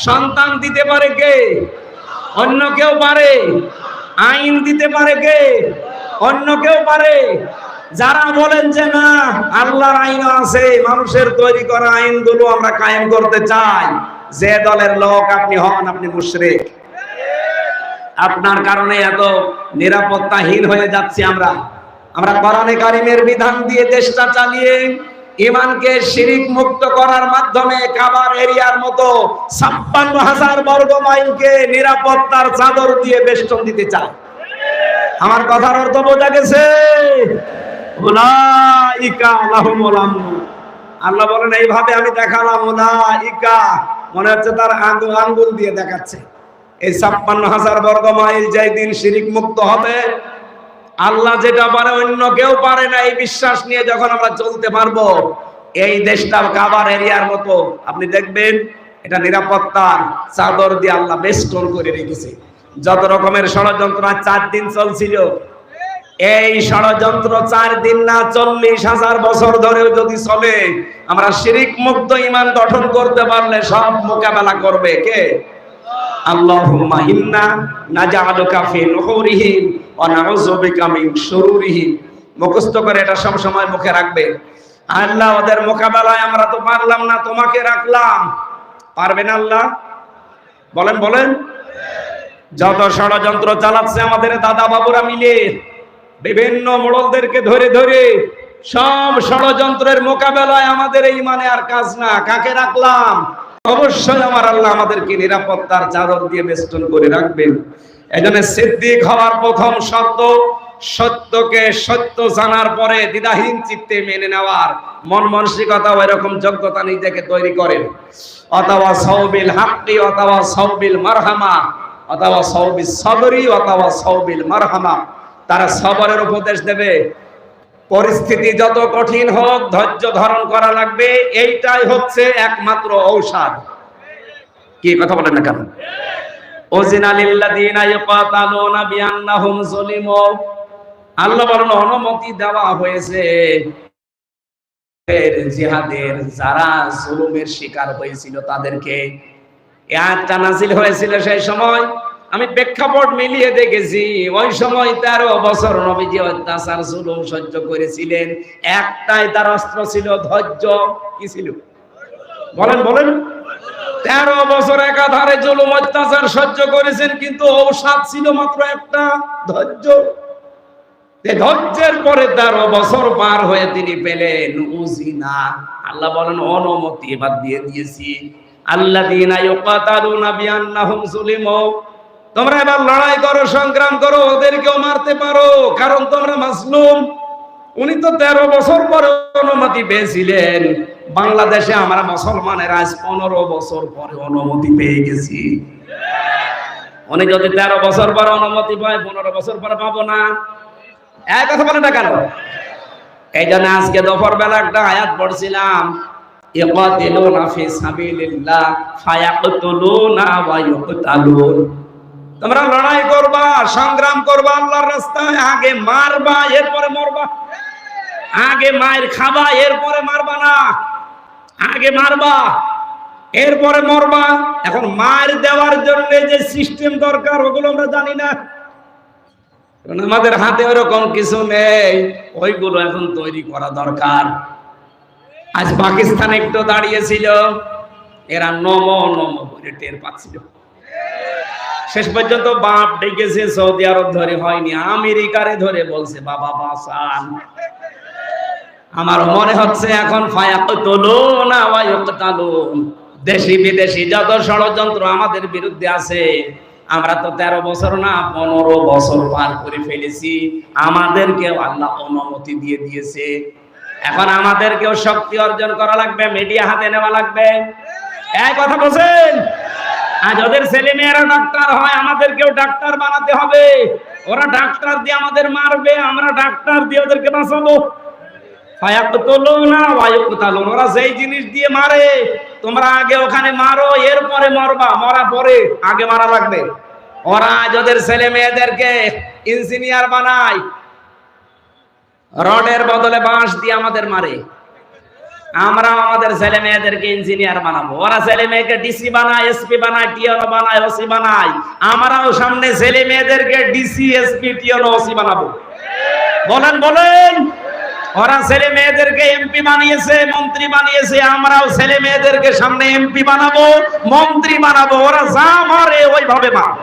সন্তান দিতে পারে কে? অন্য কেউ পারে। আইন দিতে পারে কে? অন্য কেউ পারে। যারা বলেন যে না আল্লাহর আইন আছে, মানুষের তৈরি করা আইনগুলো আমরা কায়েম করতে চাই, যে দলের লোক আপনি হন, আপনি মুশরিক। আপনার কারণে এত নিরাপত্তাহীন হয়ে যাচ্ছি আমরা। আমরা কোরআনে কারিমের বিধান দিয়ে দেশটা চালিয়ে ইমানকে শিরিক মুক্ত করার মাধ্যমে কাবার এরিয়ার মতো ৫৬,০০০ বর্গ মাইলকে নিরাপত্তার চাদর দিয়ে বেষ্টন দিতে চায়। আমার কথার অর্থ বোঝা গেছে? উলাইকা লাহুমুল আমন। আল্লাহ বলেন এইভাবে আমি দেখালাম, উলাইকা মনে হচ্ছে তার আঙ্গুল দিয়ে দেখাচ্ছে। এই ৫৬,০০০ বর্গ মাইল যেই দিন শিরিক মুক্ত হবে, আল্লাহ যেটা পারে অন্য কেউ পারে না, এই বিশ্বাস নিয়ে যখন আমরা চলতে পারবো, এই দেশটা কাবার এরিয়ার মতো আপনি দেখবেন এটা নিরাপত্তার চাদর দিয়ে আল্লাহ বেষ্টন করে রেখেছে। যত রকমের ষড়যন্ত্র ৪ দিন চলছিল, এই ষড়যন্ত্র ৪ দিন না ৪০,০০০ বছর ধরেও যদি চলে, আমরা শিরিক মুক্ত ঈমান গঠন করতে পারলে সব মোকাবেলা করবে কে? আল্লাহুম্মা ইন্না নাজআলুকা ফি নুহুরিহিম ওয়া নাউযু বিকা মিন শুরুরিহিম। মুখস্থ করে এটা সব সময় মুখে রাখবে। আল্লাহ ওদের মোকাবেলায় আমরা তো পারলাম না, তোমাকে রাখলাম। পারবেন আল্লাহ? বলেন বলেন। যত ষড়যন্ত্র চালাচ্ছে আমাদের দাদা বাবুরা মিলে, বিভিন্ন মোড়লদেরকে ধরে ধরে, সব ষড়যন্ত্রের মোকাবেলায় আমাদের এই মানে আর কাজ না। কাকে রাখলাম? অবশ্যই আমার আল্লাহ আমাদেরকে নিরাপত্তার চাদর দিয়ে বেষ্টন করে রাখবেন। এজন্য সিদ্দিক হওয়ার প্রথম শর্ত, সত্যকে সত্য জানার পরে দ্বিধাহীন চিত্তে মেনে নেওয়ার মন মানসিকতা, ওই রকম যোগ্যতা নিজেকে তৈরি করেন। অথবা সাউবিল হাক্কি অথবা সাউবিল মারহামা অথবা সাউবিস সবরি অথবা সাউবিল মারহামা। তারা সবরের উপদেশ দেবে, পরিস্থিতি যত কঠিন হোক ধৈর্য ধারণ করা লাগবে, এইটাই হচ্ছে একমাত্র ঔষধ। কি কথা বলেন না কেন? উযিনা লিল্লাযিনা ইয়াকাতালুনা বিআন্নাহুম যুলিমু। আল্লাহ বলেন অনুমতি দেওয়া হয়েছে জিহাদের যারা জুলুমের শিকার হয়েছিল তাদেরকে। এই আয়াতটা নাযিল হয়েছিল সেই সময়, আমি প্রেক্ষাপট মিলিয়ে দেখেছি, ওই সময় 13 বছর নবীজি অত্যাচার জুলুম সহ্য করেছিলেন। একটাই তার অস্ত্র ছিল ধৈর্য। কি ছিল? বলেন বলেন। 13 বছর একাধারে জুলুম অত্যাচার সহ্য করেছেন, কিন্তু ঔষধ ছিল মাত্র একটা, ধৈর্য। ধৈর্যের পরে 13 বছর পার হয়ে তিনি পেলেন উযিনা। আল্লাহ বলেন অনুমতি এবার দিয়ে দিয়েছি। আল্লাযীনা ইয়াকাতালুনা বিআন্নাহুম যুলিমু। তোমরা এবার লড়াই করো, সংগ্রাম করো, ওদেরকেও মারতে পারো, কারণ তোমরা মাজলুম। উনি তো 13 বছর পরে অনুমতি পেয়েছিলেন। বাংলাদেশে আমরা মুসলমানের আজ 15 বছর পরে অনুমতি পেয়ে গেছি। উনি যদি 13 বছর পরে অনুমতি পায়, 15 বছর পরে পাবো না? এক কথা বলেন না কেন? এই জন্য আজকে দুপুর বেলা একটা আয়াত পড়ছিলাম, ইয়াকাতিলুনা ফি সাবিলিল্লাহ ফায়াকতুলুনা ওয়া ইউকতালুন। তোমরা লড়াই করবা, সংগ্রাম করবা আল্লাহর রাস্তায়, আগে মারবা এরপরে মরবা। আগে মায়ের খাবা এরপরে মারবা না, আগে মারবা এরপরে মরবা। এখন মার দেওয়ার জন্য যে সিস্টেম দরকার ওগুলো আমরা জানি না, কারণ আমাদের হাতে ওরকম কিছু নেই। ওইগুলো এখন তৈরি করা দরকার। আজ পাকিস্তান একটু দাঁড়িয়েছিল, এরা নমো নমো করে টের পাচ্ছিল। শেষ পর্যন্ত বাপ ডেকেছে, সৌদি আরব ধরে হয়নি, আমেরিকারে ধরে বলছে বাবা বাঁচান। আমার মনে হচ্ছে এখন ফায়াকতুলুনা ওয়া ইউকতালুন। দেশি বিদেশি যত ষড়যন্ত্র আমাদের বিরুদ্ধে আছে, আমরা তো 13 বছর না 15 বছর পার করে ফেলেছি। আমাদেরকেও আল্লাহ অনুমতি দিয়ে দিয়েছে। এখন আমাদেরকেও শক্তি অর্জন করা লাগবে, মিডিয়া হাতে নেওয়া লাগবে। এই কথা বলছেন? আজ ওদের ছেলে মেয়েরা ডাক্তার হয়, আমাদেরকেও ডাক্তার বানাতে হবে। ওরা ডাক্তার দিয়ে আমাদের মারবে, আমরা ডাক্তার দিয়ে ওদেরকে বাঁচাবো। ফায়াকতুলুনা ওয়া ইউকতালুন। ওরা যেই জিনিস দিয়ে মারে, তোমরা আগে ওখানে মারো, এরপরে মরবা। মরা পরে, আগে মারা লাগবে। ওরা আজ ওদের ছেলে মেয়েদেরকে ইঞ্জিনিয়ার বানায়, রডের বদলে বাঁশ দিয়ে আমাদের মারে। আমরা আমাদের ছেলে মেয়েদেরকে ইঞ্জিনিয়ার বানাবো। ওরা ছেলে মেয়েকে ডিসি বানায়, এসপি বানায়, টিএনও বানায়, ওসি বানায়। আমরাও সামনে ছেলে মেয়েদেরকে ডিসি, এসপি, টিএনও, ওসি বানাবো। বলেন বলেন। ওরা ছেলে মেয়েদেরকে এমপি বানিয়েছে, মন্ত্রী বানিয়েছে, আমরাও ছেলে মেয়েদেরকে সামনে এমপি বানাবো, মন্ত্রী বানাবো। ওরা যা মারে ওইভাবে মার।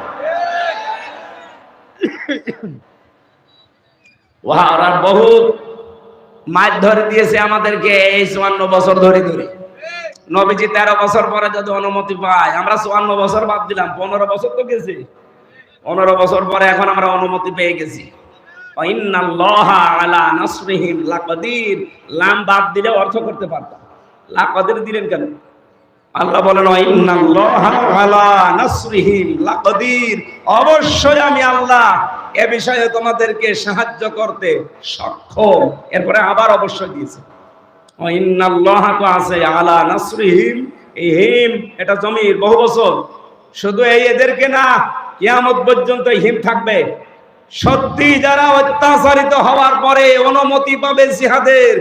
ওরা বহুত মাছ ধরে দিয়েছে আমাদেরকে এই 54 বছর ধরে ধরে। নবীজি 13 বছর পরে যদি অনুমতি পায়, আমরা 54 বছর বাদ দিলাম, 15 বছর তো গেছে। 15 বছর পরে এখন আমরা অনুমতি পেয়ে গেছি। ইন্নাল্লাহা আলা নাসরিহিম লাকাদির, লাম বাদ দিলে অর্থ করতে পারতাম, লাকাদির দিলেন কেন? আল্লাহ বলেন ইন্নাল্লাহা আলা নাসরিহিম লাকাদির, অবশ্যই আমি আল্লাহ এ বিষয়ে তোমাদেরকে সাহায্য করতে সক্ষম। এরপরে আবার অবশ্যই দিয়েছে ইন্নাল্লাহা, তো আছে আলা নাসরিহিম, এই হিম এটা জমির বহু বছর, শুধু এই এদেরকে না, কিয়ামত পর্যন্ত হিম থাকবে। সত্যি যারা অত্যাচারিত হওয়ার পরে অনুমতি পাবে জিহাদের,